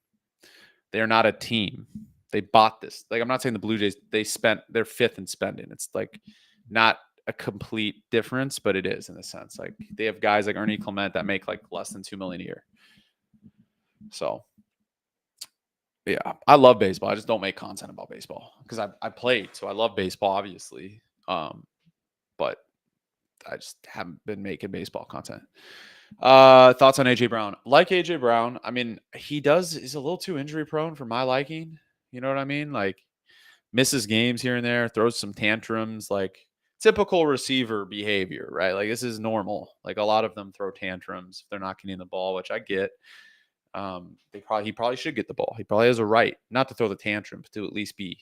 They are not a team. They bought this. Like I'm not saying the Blue Jays. They're 5th in spending. It's like not a complete difference, but it is in a sense. Like they have guys like Ernie Clement that make like less than $2 million a year. So, yeah, I love baseball. I just don't make content about baseball because I played, so I love baseball, obviously. But I just haven't been making baseball content. Thoughts on AJ Brown? Like AJ Brown, I mean, he's a little too injury prone for my liking. You know what I mean? Like misses games here and there, throws some tantrums, like typical receiver behavior, right? Like this is normal. Like a lot of them throw tantrums if they're not getting the ball, which I get. He probably should get the ball. He probably has a right not to throw the tantrum, but to at least be,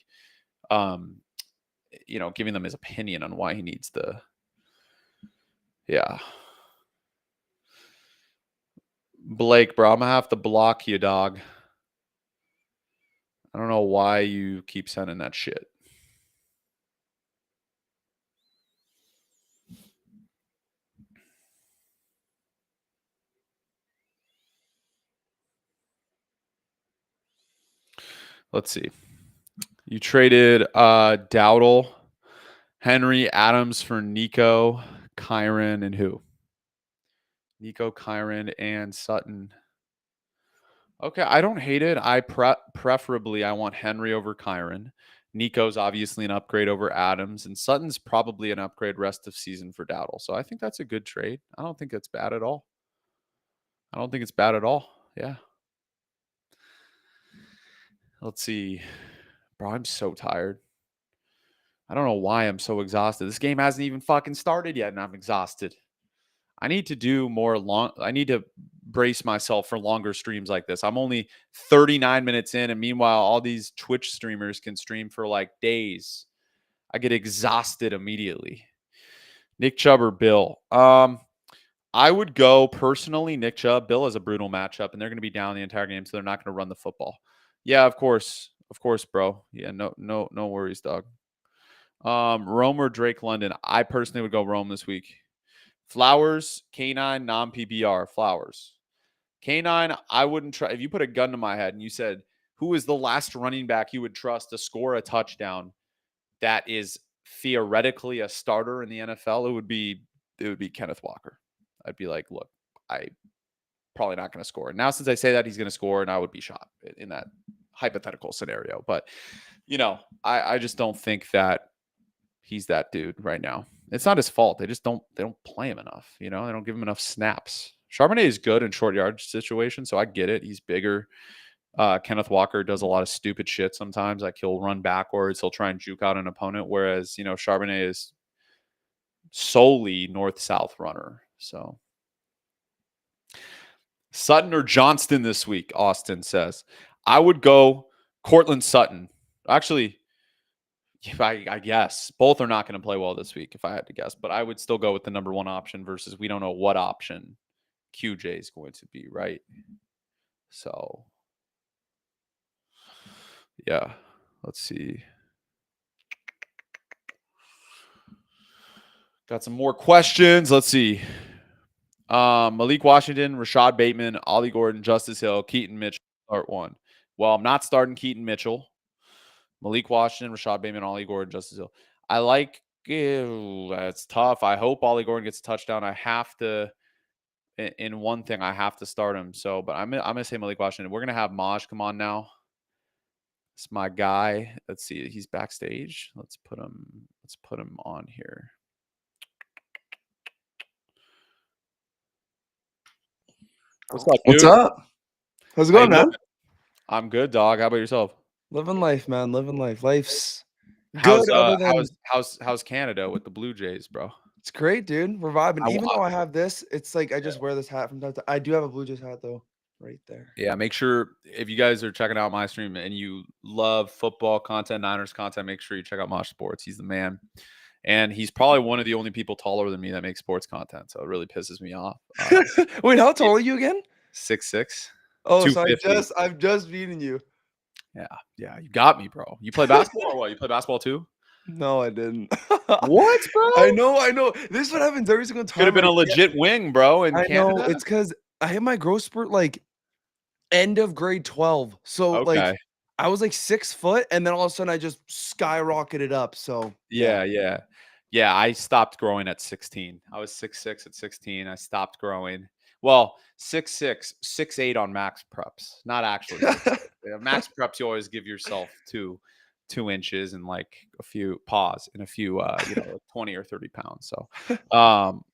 giving them his opinion on why he needs the. Yeah. Blake, bro, I'm gonna have to block you, dog. I don't know why you keep sending that shit. Let's see. You traded Dowdle, Henry, Adams for Nico, Kyron, and who? Nico, Kyron, and Sutton. Okay, I don't hate it. Preferably I want Henry over Kyron. Nico's obviously an upgrade over Adams, and Sutton's probably an upgrade rest of season for Dowdle. So I think that's a good trade. I don't think that's bad at all. I don't think it's bad at all. Yeah. Let's see. Bro, I'm so tired. I don't know why I'm so exhausted. This game hasn't even fucking started yet, and I'm exhausted. I need to do more I need to brace myself for longer streams like this. I'm only 39 minutes in, and meanwhile, all these Twitch streamers can stream for like days. I get exhausted immediately. Nick Chubb or Bill? I would go personally Nick Chubb. Bill is a brutal matchup, and they're going to be down the entire game, so they're not going to run the football. Yeah, of course, bro. Yeah, no worries, dog. Rome or Drake London? I personally would go Rome this week. Flowers, K9, non-PPR, Flowers. K9, I wouldn't try. If you put a gun to my head and you said, who is the last running back you would trust to score a touchdown that is theoretically a starter in the NFL, it would be Kenneth Walker. I'd be like, look, I probably not going to score. Now, since I say that he's going to score, and I would be shot in that hypothetical scenario. But, I just don't think that he's that dude right now. It's not his fault. They don't play him enough. They don't give him enough snaps. Charbonnet is good in short yardage situations, so I get it. He's bigger. Kenneth Walker does a lot of stupid shit sometimes. Like he'll run backwards, he'll try and juke out an opponent, whereas Charbonnet is solely north-south runner. So Sutton or Johnston this week, Austin says. I would go Cortland Sutton. Actually, I guess both are not going to play well this week if I had to guess, but I would still go with the number one option versus we don't know what option QJ is going to be, right? So, yeah, let's see. Got some more questions. Let's see. Malik Washington, Rashad Bateman, Ollie Gordon, Justice Hill, Keaton Mitchell, start one. Well, I'm not starting Keaton Mitchell. Malik Washington, Rashad Bateman, Ollie Gordon, Justice Hill. I like that's tough. I hope Ollie Gordon gets a touchdown. I have to, in one thing, I have to start him. So, but I'm gonna say Malik Washington. We're gonna have Maj come on now. It's my guy. Let's see. He's backstage. Let's put him on here. What's up, dude? What's up? How's it going, man? I'm good, dog. How about yourself? Living life, man. Living life. Life's good. How's Canada with the Blue Jays, bro? It's great, dude. We're vibing. Even though I have this, it's like I just wear this hat from time to time. I do have a Blue Jays hat though, right there. Yeah, make sure if you guys are checking out my stream and you love football content, Niners content, make sure you check out Mosh Sports. He's the man. And he's probably one of the only people taller than me that makes sports content. So it really pisses me off. Wait, how tall are you again? 6'6". Oh, so I've just beaten you. Yeah, you got me, bro. You play basketball or what? You play basketball too? No, I didn't. What, bro? I know. This is what happens every single time. Could have been a legit wing, bro. In Canada. Know. It's because I hit my growth spurt like end of grade 12. So like I was like 6 foot, and then all of a sudden I just skyrocketed up. So yeah. I stopped growing at 16. I was 6'6" at 16. I stopped growing. Well, 6'6", 6'8" on max preps. Not actually. Max preps, you always give yourself two inches and like a few 20 or 30 pounds. So,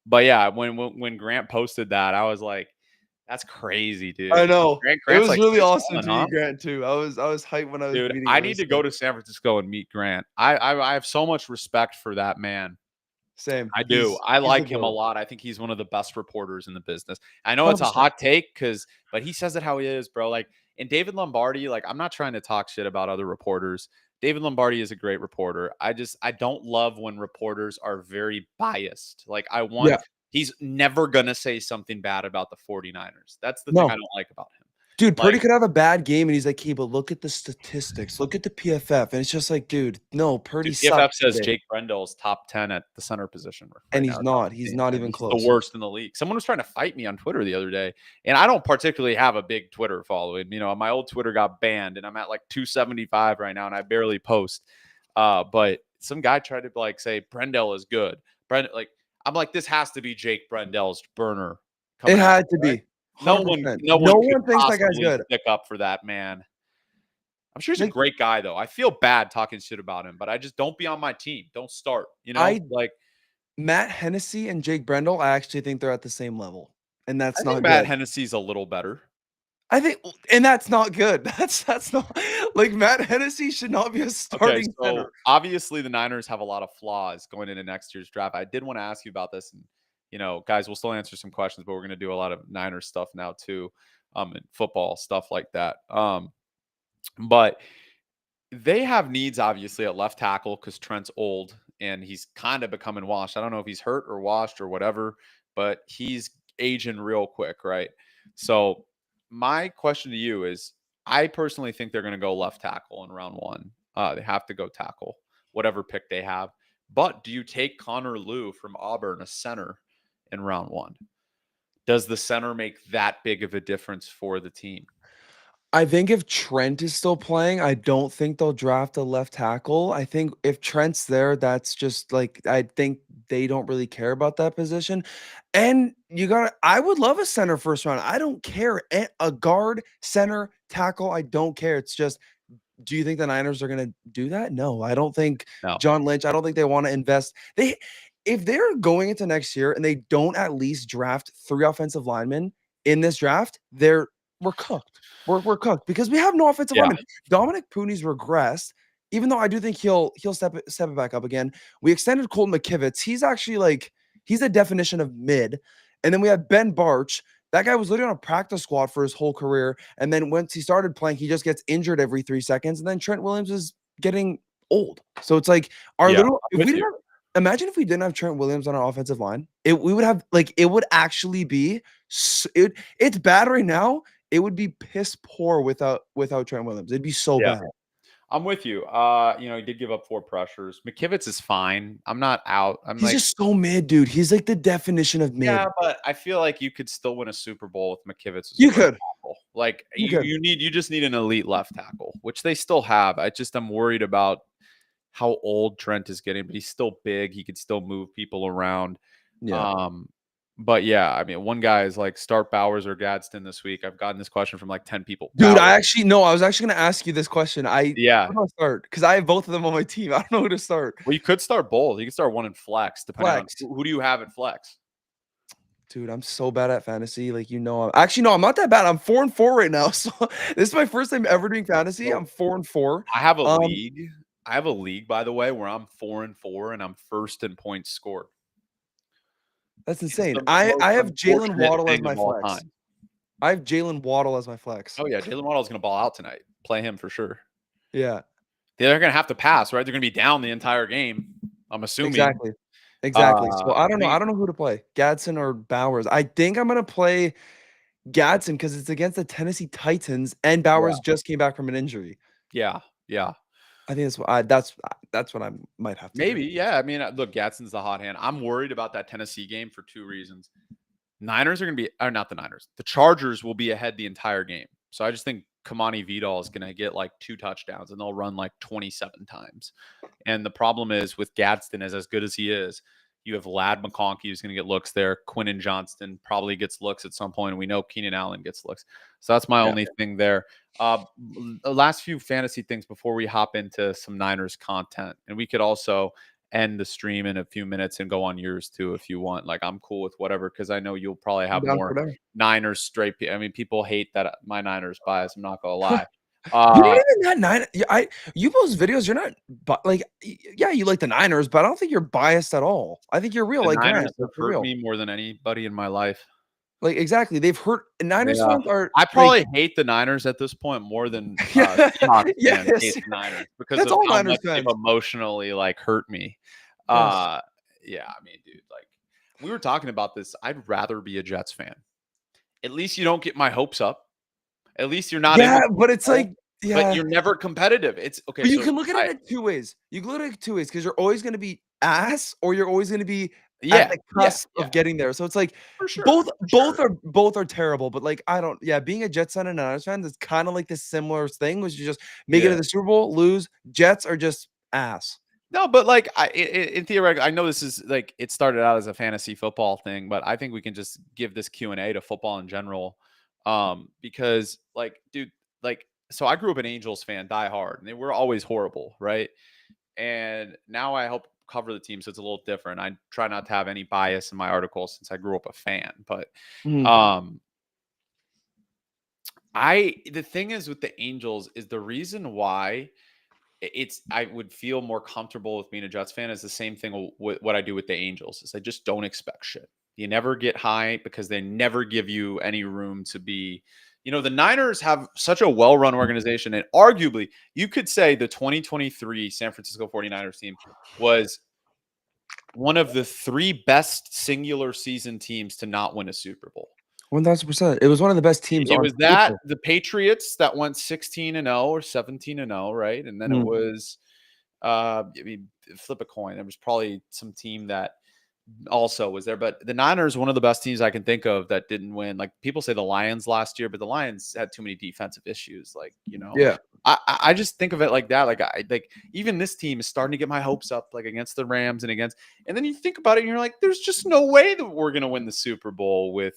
but yeah, when Grant posted that, I was like, that's crazy, dude. I know. Grant's it was like really awesome to meet Grant too. I was hyped when I was meeting I need to go to San Francisco and meet Grant. I have so much respect for that man. Same. I do. I like him a lot. I think he's one of the best reporters in the business. I know it's a hot take but he says it how he is, bro. Like, and David Lombardi, like, I'm not trying to talk shit about other reporters. David Lombardi is a great reporter. I don't love when reporters are very biased. Like, he's never going to say something bad about the 49ers. That's the thing I don't like about him. Dude, Purdy could have a bad game, and he's like, hey, but look at the statistics. Look at the PFF. And it's just like, dude, no, Purdy PFF says Jake Brendel is top 10 at the center position. And he's not. He's not even close. The worst in the league. Someone was trying to fight me on Twitter the other day, and I don't particularly have a big Twitter following. My old Twitter got banned, and I'm at like 275 right now, and I barely post. But some guy tried to like say Brendel is good. I'm like, this has to be Jake Brendel's burner. It had to be. No one thinks that guy's good. Stick up for that man. I'm sure he's a great guy, though. I feel bad talking shit about him, but I just don't be on my team. Don't start. Like Matt Hennessy and Jake Brendel. I actually think they're at the same level, and that's not good. Matt Hennessy's a little better. I think, and that's not good. That's not like Matt Hennessy should not be a starting center. Obviously, the Niners have a lot of flaws going into next year's draft. I did want to ask you about this, and guys, we'll still answer some questions, but we're going to do a lot of Niners stuff now too, and football stuff like that. But they have needs obviously at left tackle because Trent's old and he's kind of becoming washed. I don't know if he's hurt or washed or whatever, but he's aging real quick, right? So my question to you is, I personally think they're going to go left tackle in round 1. They have to go tackle, whatever pick they have. But do you take Connor Lew from Auburn, a center, in round 1? Does the center make that big of a difference for the team? I think if Trent is still playing, I don't think they'll draft a left tackle. I think if Trent's there, that's just like I think they don't really care about that position. And I would love a center first round. I don't care. A guard, center, tackle, I don't care. It's just, do you think the Niners are gonna do that? No, I don't think No. John Lynch, I don't think they want to invest. If they're going into next year and they don't at least draft 3 offensive linemen in this draft, we're cooked. We're cooked because we have no offensive Yeah. linemen. Dominic Pooney's regressed, even though I do think he'll step it back up again. We extended Colton McKivitz. He's actually like he's the definition of mid. And then we have Ben Barch. That guy was literally on a practice squad for his whole career. And then once he started playing, he just gets injured every 3 seconds. And then Trent Williams is getting old. So it's like our Yeah, little I'm with you. imagine if we didn't have Trent Williams on our offensive line. We would have like it would actually be it's bad right now. It would be piss poor without Trent Williams. It'd be so Yeah. bad. I'm with you. He did give up 4 pressures. McKivitz is fine. I'm not out. He's just so mid, dude. He's like the definition of mid. Yeah, but I feel like you could still win a Super Bowl with McKivitz as You a right could. tackle. Like You could. you just need an elite left tackle, which they still have. I'm worried about how old Trent is getting, but he's still big. He could still move people around. Yeah. But yeah, I mean, one guy is like start Bowers or Gadsden this week. I've gotten this question from like 10 people. Dude, Bowers. I was actually gonna ask you this question. Yeah. Who do I start? Because I have both of them on my team. I don't know who to start. Well, you could start both. You could start one in flex, depending Flex. on who do you have at flex. Dude, I'm so bad at fantasy. Like, actually, no, I'm not that bad. I'm 4-4 right now. So this is my first time ever doing fantasy. I'm 4-4. I have a league. I have a league, by the way, where I'm 4-4 and I'm first in points scored. That's insane. I have Jalen Waddle as my flex. I have Jalen Waddle as my flex. Oh yeah, Jalen Waddle is going to ball out tonight. Play him for sure. Yeah. They're going to have to pass, right? They're going to be down the entire game. I'm assuming. Exactly. So I don't know. I don't know who to play, Gadsden or Bowers. I think I'm going to play Gadsden because it's against the Tennessee Titans, and Bowers just came back from an injury. Yeah. I think that's what I might have to maybe. do. Yeah. I mean, look, Gadsden's the hot hand. I'm worried about that Tennessee game for 2 reasons. Niners are going to be, or not the Niners. The Chargers will be ahead the entire game. So I just think Kamani Vidal is going to get like 2 touchdowns and they'll run like 27 times. And the problem is with Gadsden, as good as he is, you have Ladd McConkey who's going to get looks there. Quinton Johnston probably gets looks at some point. And we know Keenan Allen gets looks. So that's my only thing there. The last few fantasy things before we hop into some Niners content. And we could also end the stream in a few minutes and go on yours too if you want. Like, I'm cool with whatever, because I know you'll probably have more Niners straight. I mean, people hate that my Niners bias. I'm not gonna lie. You're not even that you post videos. You're not, but like, yeah, you like the Niners, but I don't think you're biased at all. I think you're real. The like Niners have hurt me more than anybody in my life. Like, exactly, they've hurt. Niners fans are. I probably hate the Niners at this point more than Seahawks fans hate the Niners because of how much they've emotionally like hurt me. Yeah, I mean, dude, like we were talking about this. I'd rather be a Jets fan. At least you don't get my hopes up. At least you're not. Yeah, but it's like, but you're never competitive. It's okay. But you can look at it 2 ways. You can look at it 2 ways because you're always going to be ass, or you're always going to be at the cusp of getting there. So it's like both are terrible. But like, I don't. Yeah, being a Jets fan and a Niners fan is kind of like this similar thing, which you just make it to the Super Bowl, lose. Jets are just ass. No, but like in theory, I know this is like it started out as a fantasy football thing, but I think we can just give this Q&A to football in general. Because like, dude, like, so I grew up an Angels fan, die hard, and they were always horrible, right? And now I help cover the team, so it's a little different. I try not to have any bias in my articles since I grew up a fan, but the thing is with the Angels is the reason why I would feel more comfortable with being a Jets fan is the same thing with what I do with the Angels is I just don't expect shit. You never get high because they never give you any room to be, the Niners have such a well-run organization, and arguably you could say the 2023 San Francisco 49ers team was one of the 3 best singular season teams to not win a Super Bowl. 1000%. It was one of the best teams. It was the Patriots that went 16-0 or 17-0, right? And then it was, I mean, flip a coin. There was probably some team that also was there. But the Niners, one of the best teams I can think of that didn't win. Like people say the Lions last year, but the Lions had too many defensive issues. Like, Yeah. I just think of it like that. Like even this team is starting to get my hopes up, like against the Rams and then you think about it and you're like, there's just no way that we're gonna win the Super Bowl with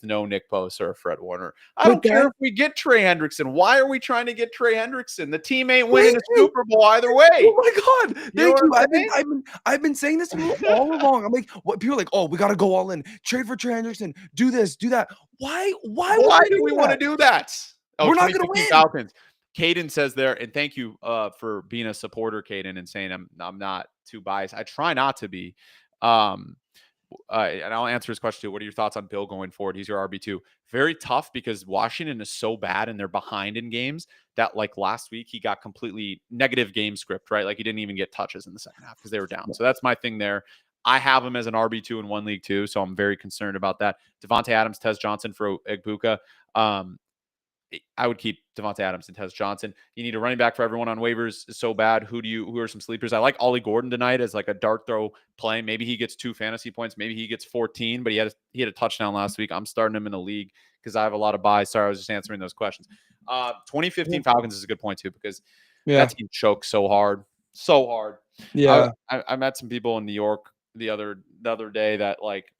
no Nick Bosa or Fred Warner. I But don't care that if we get Trey Hendrickson. Why are we trying to get Trey Hendrickson? The team ain't winning Thank a you. Super Bowl either way. Oh my God. You know Thank what you. I'm I've been saying? I've been I've been saying this to people all along. I'm like, what people are like, oh, we gotta go all in. Trade for Trey Anderson. Do this, do that. Why would Why we do do we want to that? do that? Oh, We're not gonna 2015 win. Falcons. Caden says there, and thank you for being a supporter, Caden, and saying I'm not too biased. I try not to be. Um, and I'll answer his question too. What are your thoughts on Bill going forward? He's your RB2. Very tough because Washington is so bad and they're behind in games that like last week he got completely negative game script, right? Like he didn't even get touches in the second half because they were down. So that's my thing there. I have him as an RB2 in one league too, so I'm very concerned about that. Devontae Adams, Tez Johnson for Egbuka. Um, I would keep Devontae Adams and Tez Johnson. You need a running back for everyone on waivers. Is so bad. Who are some sleepers? I like Ollie Gordon tonight as like a dart throw play. Maybe he gets 2 fantasy points. Maybe he gets 14, but he had a touchdown last week. I'm starting him in a league because I have a lot of buys. Sorry, I was just answering those questions. 2015 Falcons is a good point too because Yeah. that team choked so hard, so hard. Yeah. I met some people in New York the other day that like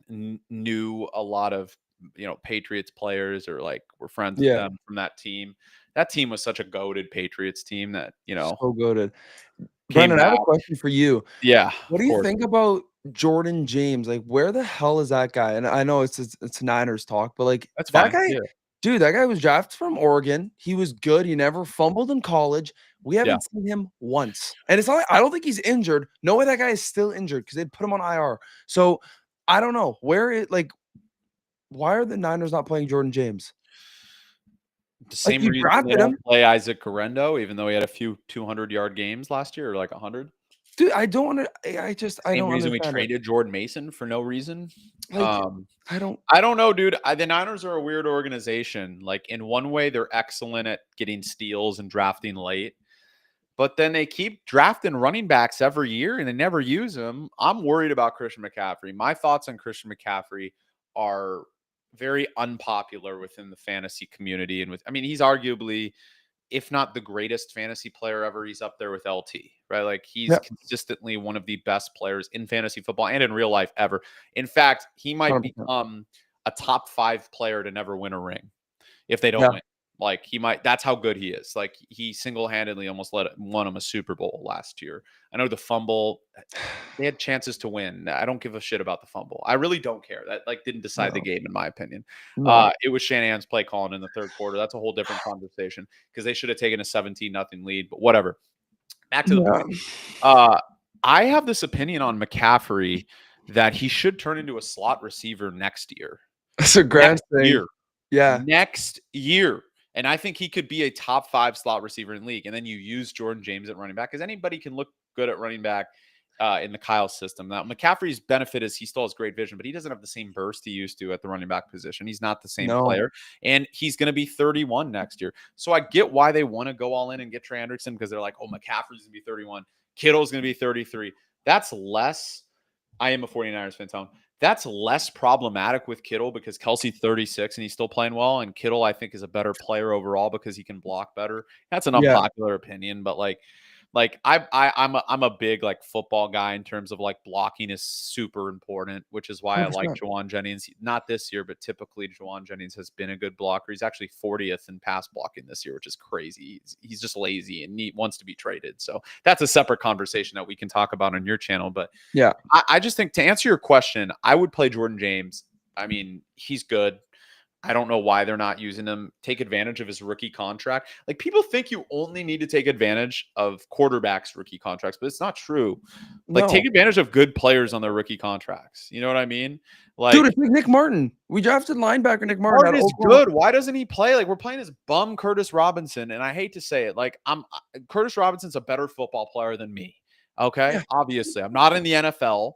knew a lot of Patriots players or like were friends with Yeah. them from that team. That team was such a goated Patriots team that So goated. came Brendan, I have back. a question for you. Yeah, What of do you course. think about Jordan James? Like, where the hell is that guy? And I know it's Niners talk, but like That's that fine. guy, Yeah, dude, that guy was drafted from Oregon. He was good. He never fumbled in college. We yeah. haven't seen him once. And it's not like I don't think he's injured. No way that guy is still injured because they'd put him on IR. So I don't know. Why are the Niners not playing Jordan James? The Like same you reason they drafted don't him. play Isaac Guerrero, even though he had a few 200-yard games last year, or like 100. Dude, I don't under I Same don't reason we understand it. traded Jordan Mason for no reason. Like, Um, I don't I don't know, dude. The Niners are a weird organization. Like in one way, they're excellent at getting steals and drafting late. But then they keep drafting running backs every year and they never use them. I'm worried about Christian McCaffrey. My thoughts on Christian McCaffrey are very unpopular within the fantasy community. I mean, he's arguably, if not the greatest fantasy player ever, he's up there with LT, right? Like he's yeah, consistently one of the best players in fantasy football and in real life ever. In fact, he might 100%. become a top 5 player to never win a ring if they don't Yeah. win. Like he might, that's how good he is. Like he single-handedly almost won him a Super Bowl last year. I know the fumble, they had chances to win. I don't give a shit about the fumble. I really don't care. That like didn't decide the No. game in my opinion. No. It was Shanahan's play calling in the third quarter. That's a whole different conversation because they should have taken a 17-0 lead, but whatever. Back to the Yeah. point. Uh, I have this opinion on McCaffrey that he should turn into a slot receiver next year. That's a grand Next thing. year. Yeah. Next year. And I think he could be a top 5 slot receiver in league. And then you use Jordan James at running back because anybody can look good at running back in the Kyle system. Now, McCaffrey's benefit is he still has great vision, but he doesn't have the same burst he used to at the running back position. He's not the same No. player. And he's going to be 31 next year. So I get why they want to go all in and get Trey Hendrickson because they're like, oh, McCaffrey's going to be 31. Kittle's going to be 33. That's less. I am a 49ers fan, Tom. That's less problematic with Kittle because Kelsey's 36 and he's still playing well. And Kittle, I think, is a better player overall because he can block better. That's an Yeah. unpopular opinion, but I'm a big like football guy in terms of like blocking is super important, which is why I like 100%. Jawan Jennings. Not this year, but typically Jawan Jennings has been a good blocker. He's actually 40th in pass blocking this year, which is crazy. He's just lazy and he wants to be traded. So that's a separate conversation that we can talk about on your channel. But Yeah. I just think to answer your question, I would play Jordan James. I mean, he's good. I don't know why they're not using him. Take advantage of his rookie contract. Like people think you only need to take advantage of quarterbacks' rookie contracts, but it's not true. Like No. take advantage of good players on their rookie contracts. You know what I mean? Like Dude, it's like Nick Martin. We drafted linebacker Nick Martin. Martin Out of is Oklahoma. good. Why doesn't he play? Like we're playing his bum Curtis Robinson, and I hate to say it. Like Curtis Robinson's a better football player than me. Okay, Yeah. obviously, I'm not in the NFL.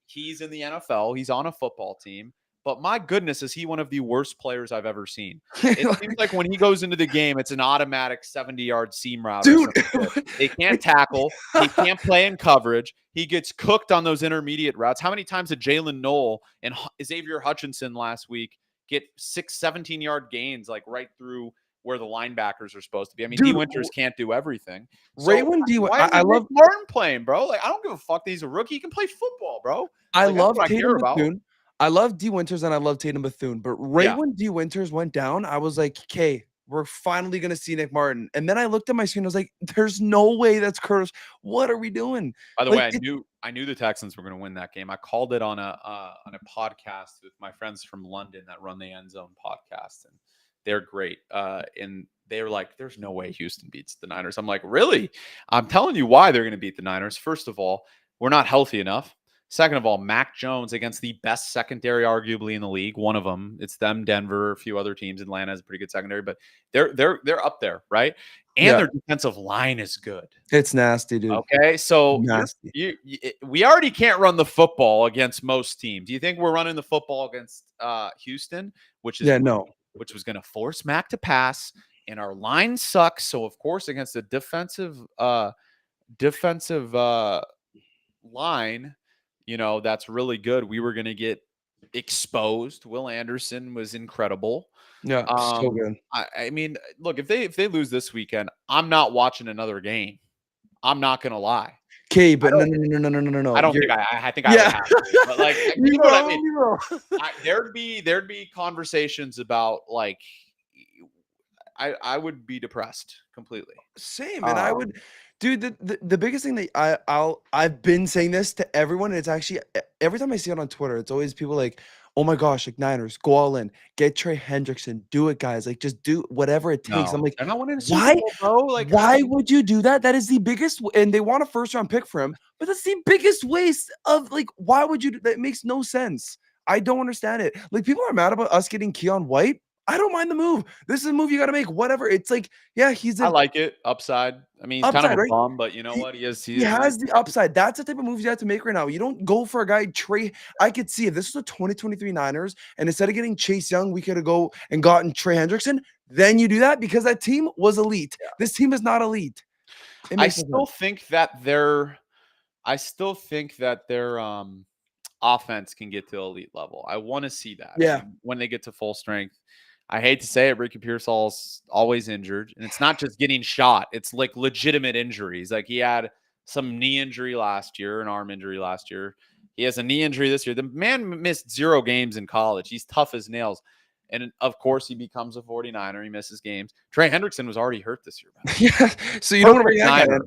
He's in the NFL. He's on a football team. but my goodness, is he one of the worst players I've ever seen. It seems Like, like when he goes into the game, it's an automatic 70-yard seam route or dude, something. They can't like tackle. He can't play in coverage. He gets cooked on those intermediate routes. How many times did Jalen Noel and Xavier Hutchinson last week get 17-yard gains like right through where the linebackers are supposed to be? I mean, D. dude, Winters can't do everything. right So when why I isn't Nick love Martin playing, bro? Like, I don't give a fuck that he's a rookie. He can play football, bro. I Like, that's love what I care Tatum about. Bethune. I love D. Winters and I love Tatum Bethune. But right Yeah. when D. Winters went down, I was like, okay, we're finally gonna see Nick Martin. And then I looked at my screen, I was like, there's no way that's Curtis. What are we doing? By the Like way, I knew the Texans were going to win that game. I called it on a podcast with my friends from London that run the End Zone podcast, and they're great. And they're like, "There's no way Houston beats the Niners." I'm like, "Really?" I'm telling you why they're going to beat the Niners. First of all, we're not healthy enough. Second of all, Mac Jones against the best secondary, arguably in the league. One of them, it's them, Denver, a few other teams. Atlanta has a pretty good secondary, but they're up there, right? And yeah, their defensive line is good. it's nasty, dude. Okay, so Nasty. we already can't run the football against most teams. Do you think we're running the football against Houston, which is Yeah, no. which was going to force Mac to pass, and our line sucks. So of course, against the defensive line, that's really good. We were going to get exposed. Will Anderson was incredible. Yeah, so good. I mean, look, if they lose this weekend, I'm not watching another game. I'm not gonna lie. Okay, but no. I don't think I think I would Yeah. have to, but like you You know what I will, mean. you will. There'd be conversations about like I would be depressed completely. Same, and I would, dude. The biggest thing that I've been saying this to everyone, and it's actually every time I see it on Twitter, it's always people like, "Oh my gosh, like Niners, go all in, get Trey Hendrickson, do it, guys. Like just do whatever it takes." I'm No, like, they're not winning a Super why? Bowl, bro. Like, Why would you do that? That is the biggest, and they want a first round pick for him, but that's the biggest waste of like. Why would you do that? It makes no sense. I don't understand it. Like people are mad about us getting Keon White. I don't mind the move. This is a move you got to make. Whatever. It's like, yeah, he's I a like it. Upside. I mean, he's kind of upside, a right? bum, but you know He what? He is. he has the upside. That's the type of moves you have to make right now. You don't go for a guy Trey. I could see if this was the 2023 Niners, and instead of getting Chase Young, we could have go and gotten Trey Hendrickson. Then you do that because that team was elite. This team is not elite. It I makes no still sense. think that their offense can get to elite level. I want to see that. Yeah. When they get to full strength. I hate to say it, Ricky Pearsall's always injured, and it's not just getting shot; it's like legitimate injuries. Like he had some knee injury last year, an arm injury last year. He has a knee injury this year. The man missed 0 games in college. He's tough as nails. And of course, he becomes a 49er. He misses games. Trey Hendrickson was already hurt this year. Yeah. So you don't want to bring that guy in.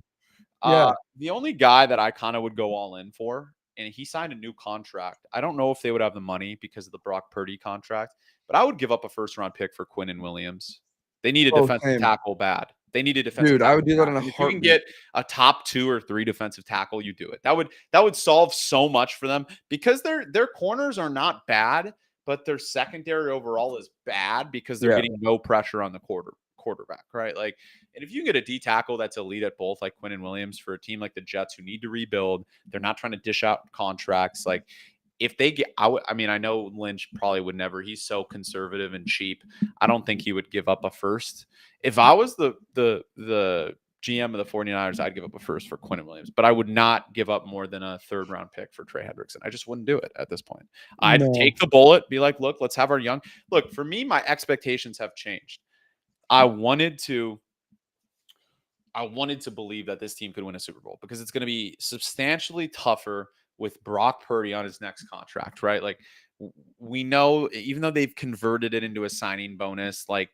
Yeah. The only guy that I kind of would go all in for, and he signed a new contract. I don't know if they would have the money because of the Brock Purdy contract, but I would give up a first-round pick for Quinnen Williams. They need a defensive Same. tackle bad. They need a defensive Dude, I would do that tackle in a bad. If you can heartbeat. get a top 2 or 3 defensive tackle, you do it. That would solve so much for them because their corners are not bad, but their secondary overall is bad because they're Yeah. getting no pressure on the quarterback, right? Like, and if you can get a D tackle that's elite at both, like Quinnen Williams, for a team like the Jets who need to rebuild, they're not trying to dish out contracts. Like, if they get, I mean, I know Lynch probably would never. He's so conservative and cheap. I don't think he would give up a first. If I was the GM of the 49ers, I'd give up a first for Quinnen Williams, but I would not give up more than a 3rd-round pick for Trey Hendrickson. I just wouldn't do it at this point. I'd take the bullet, be like, look, let's have our young. Look, for me, my expectations have changed. I wanted to believe that this team could win a Super Bowl because it's going to be substantially tougher with Brock Purdy on his next contract, right? Like we know, even though they've converted it into a signing bonus, like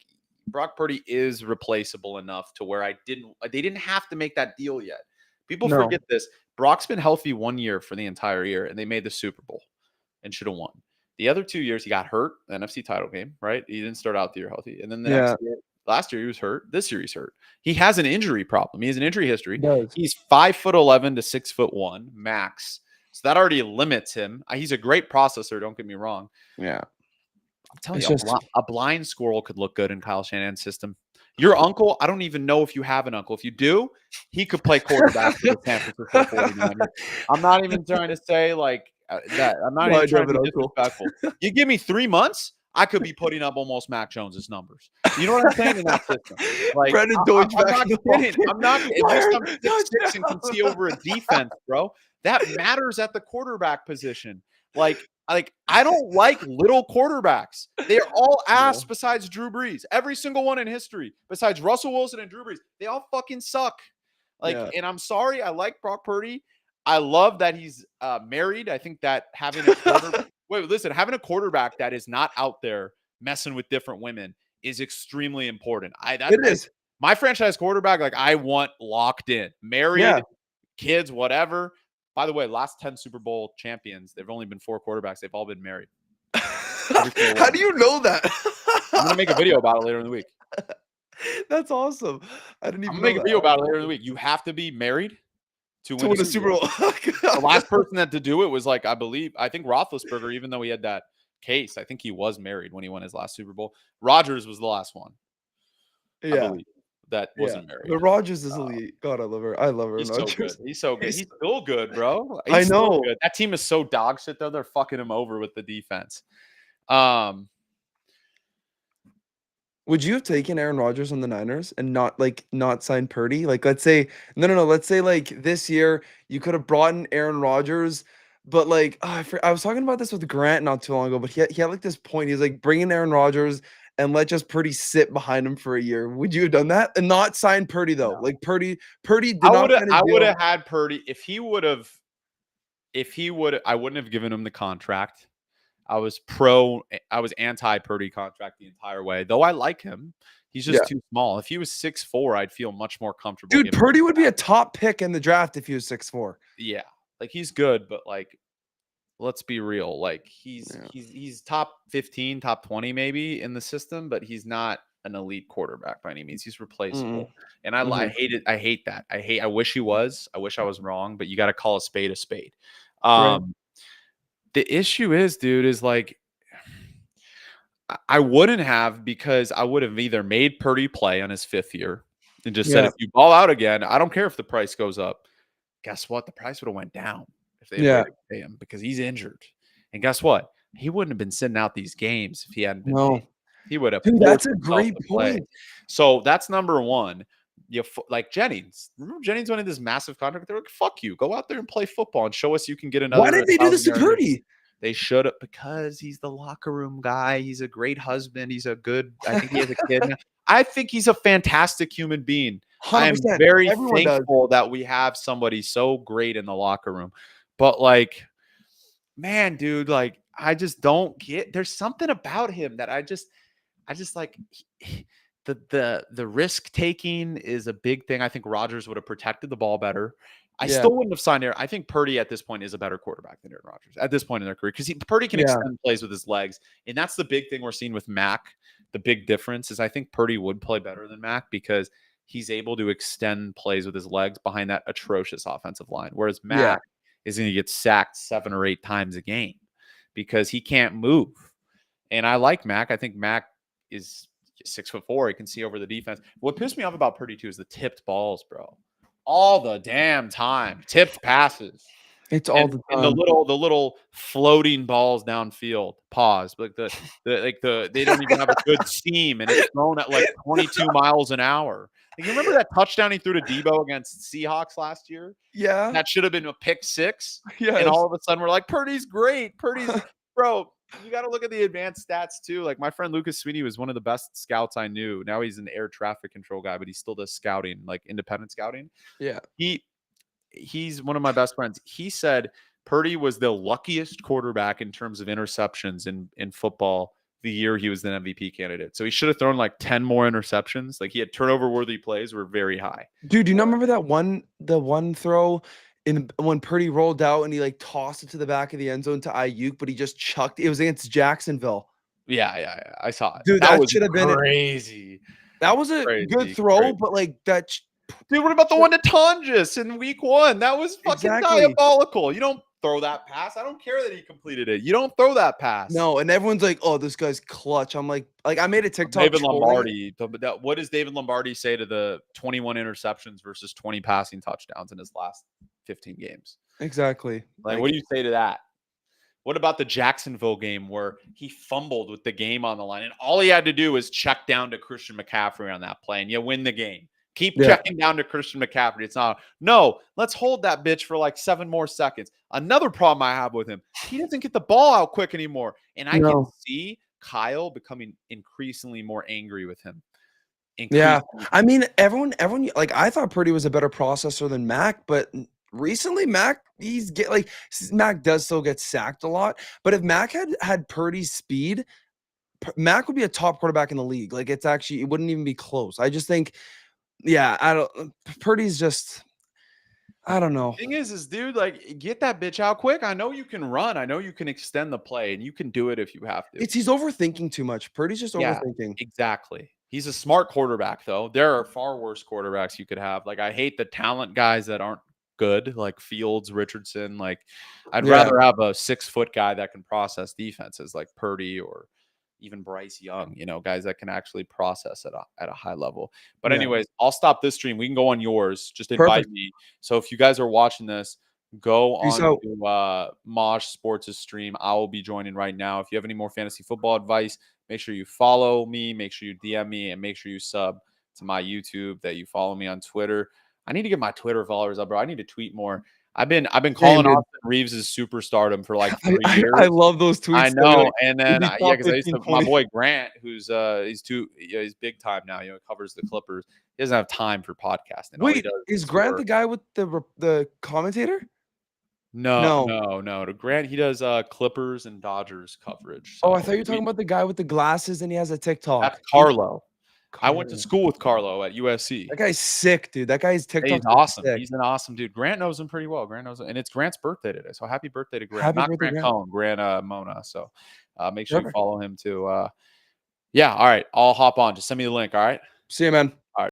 Brock Purdy is replaceable enough to where they didn't have to make that deal yet. People forget this. Brock's been healthy 1 year for the entire year, and they made the Super Bowl and should have won. The other 2 years, he got hurt, the NFC title game, right? He didn't start out the year healthy. And then the next year, last year he was hurt. This year he's hurt. He has an injury problem. He has an injury history. He's 5'11" to 6'1" max. So that already limits him. He's a great processor, don't get me wrong. Yeah. I'm telling you, a blind squirrel could look good in Kyle Shanahan's system. Your uncle, I don't even know if you have an uncle. If you do, he could play quarterback for the San Francisco 49ers. I'm not even trying to say like that I'm not No, even I do trying have to an be uncle. disrespectful. You give me 3 months, I could be putting up almost Mac Jones's numbers. You know what I'm saying in that system? Like Brendan Deutsch I'm back not in the kidding. pocket. I'm not. At least Fire I'm 6'6" and can see touchdown. over a defense, bro. That matters at the quarterback position. Like I don't like little quarterbacks. They are all ass No. besides Drew Brees. Every single one in history, besides Russell Wilson and Drew Brees, they all fucking suck. Like, Yeah. and I'm sorry, I like Brock Purdy. I love that he's married. I think that having a having a quarterback that is not out there messing with different women is extremely important. It is. My franchise quarterback, like I want locked in, Yeah. married, kids, whatever. By the way, last 10 Super Bowl champions, they've only been 4 quarterbacks. They've all been married. Every single How one. do you know that? I'm gonna make a video about it later in the week. That's awesome. I didn't I'm even gonna know make a that. video All right, about it cool. later in the week. You have to be married to To win a win a Super Super Bowl. Bowl. The last person that to do it was like, I think Roethlisberger, even though he had that case, I think he was married when he won his last Super Bowl. Rodgers was the last one, I Yeah. believe, that Yeah. wasn't married. But Rogers is elite. God, I love her. I love her. He's so good. He's so good. He's He's still good, bro. I He's still know. good. That team is so dog shit though. They're fucking him over with the defense. Um, Would you have taken Aaron Rodgers on the Niners and not signed Purdy? Like, let's say no. Let's say like this year you could have brought in Aaron Rodgers, but like I was talking about this with Grant not too long ago. But he had like this point. He's like bring in Aaron Rodgers and let just Purdy sit behind him for a year. Would you have done that and not sign Purdy though? no. Like Purdy did not sign a I would deal. have had Purdy if he would I wouldn't have given him the contract. I was anti Purdy contract the entire way. Though I like him. He's just Yeah. too small. If he was 6'4", I'd feel much more comfortable. Dude, giving Purdy him would be a top pick in the draft if he was 6'4". Yeah. Like he's good, but like let's be real. Like Yeah. he's top 15, top 20 maybe in the system, but he's not an elite quarterback by any means. He's replaceable. And I hate it. I hate that. I wish he was. I wish I was wrong, but you got to call a spade a spade. Right. The issue is, dude, is like I wouldn't have because I would have either made Purdy play on his 5th year and just said, Yeah. if you ball out again, I don't care if the price goes up. Guess what? The price would have went down if they Yeah. waited to pay him because he's injured. And guess what? He wouldn't have been sitting out these games if he hadn't been No. paid. He would have Dude, forced that's a himself great to play. point. So that's number one. Like Jennings. Remember Jennings wanted this massive contract? They're like, fuck you. Go out there and play football and show us you can get another. Why did they do this to 1,000 yards. Purdy? They should have because he's the locker room guy. He's a great husband. He's a good. I think he has a kid now. I think he's a fantastic human being. I am 100%. very Everyone does. thankful that we have somebody so great in the locker room. But like, man, dude, like I just don't get. There's something about him that I just like. The risk taking is a big thing. I think Rodgers would have protected the ball better. I Yeah. still wouldn't have signed Aaron. I think Purdy at this point is a better quarterback than Aaron Rodgers at this point in their career because Purdy can Yeah. extend plays with his legs, and that's the big thing we're seeing with Mac. The big difference is I think Purdy would play better than Mac because he's able to extend plays with his legs behind that atrocious offensive line, whereas Mac is going to get sacked 7 or 8 times a game because he can't move. And I like Mac. I think Mac is 6'4". He can see over the defense. What pissed me off about Purdy too is the tipped balls, bro. All the damn time, tipped passes. It's all the and time. the little floating balls downfield. Pause. Like they don't even have a good seam, and it's thrown at like 22 miles an hour. Like, you remember that touchdown he threw to Debo against Seahawks last year? Yeah. That should have been a pick 6. Yeah. And all of a sudden we're like, Purdy's great. Purdy's bro. You got to look at the advanced stats too. Like my friend Lucas Sweeney was one of the best scouts I knew. Now he's an air traffic control guy, but he still does scouting, like independent scouting. Yeah. He's one of my best friends. He said Purdy was the luckiest quarterback in terms of interceptions in football the year he was an MVP candidate. So he should have thrown like 10 more interceptions. Like he had turnover worthy plays were very high. Dude, do you not remember the one throw when Purdy rolled out and he like tossed it to the back of the end zone to Ayuk, but he just chucked it was against Jacksonville. Yeah. I saw it. Dude, that should have been crazy. That was a good throw, but like that. Dude, what about the one to Tonjes in week 1? That was fucking diabolical. You don't throw that pass. I don't care that he completed it. You don't throw that pass. No, and everyone's like, "Oh, this guy's clutch." I'm like I made a TikTok. David Lombardi. What does David Lombardi say to the 21 interceptions versus 20 passing touchdowns in his last 15 games? Exactly. Like what do you say to that? What about the Jacksonville game where he fumbled with the game on the line, and all he had to do was check down to Christian McCaffrey on that play, and you win the game. Keep Yeah. checking down to Christian McCaffrey. It's not, no, let's hold that bitch for like 7 more seconds. Another problem I have with him, he doesn't get the ball out quick anymore. And I can No. see Kyle becoming increasingly more angry with him. Yeah. Increasingly. I mean, everyone, like, I thought Purdy was a better processor than Mac, but recently Mac, Mac does still get sacked a lot. But if Mac had Purdy's speed, Mac would be a top quarterback in the league. Like, it wouldn't even be close. I just think, yeah, Purdy's just, I don't know. Thing is, dude, like, get that bitch out quick. I know you can run. I know you can extend the play, and you can do it if you have to. He's overthinking too much. Purdy's just Yeah, overthinking. exactly. He's a smart quarterback, though. There are far worse quarterbacks you could have. Like, I hate the talent guys that aren't good, like Fields, Richardson. Like, I'd Yeah. rather have a 6-foot guy that can process defenses, like Purdy or even Bryce Young. You know, guys that can actually process at a high level. But Yeah. anyways, I'll stop this stream. We can go on yours. Just invite Perfect. me. So if you guys are watching this, go Peace on out. to Mosh Sports' stream. I will be joining right now. If you have any more fantasy football advice, make sure you follow me, make sure you DM me, and make sure you sub to my YouTube, that you follow me on Twitter. I need to get my Twitter followers up, bro. I need to tweet more. I've been calling dude. Austin Reeves' superstardom for like 3 years. I love those tweets. I though, know, like, and then he's yeah, top because I used 15, to, my 20. boy Grant, who's he's big time now. You know, covers the Clippers. He doesn't have time for podcasting. All he Wait, does is Grant work. the guy with the commentator? No. To Grant, he does Clippers and Dodgers coverage. Oh, I so thought you were talking about the guy with the glasses and he has a TikTok. That's Carlo. I went to Carlo. school with Carlo at USC. That guy's sick, dude. That guy's TikTok. He's awesome. He's an awesome dude. Grant knows him pretty well. Grant knows him, and it's Grant's birthday today. So happy birthday to Grant. Happy Not birthday, Grant Grant. Cohn, Grant Mona. So make sure you Perfect. follow him too. Yeah, all right. I'll hop on. Just send me the link. All right. See you, man.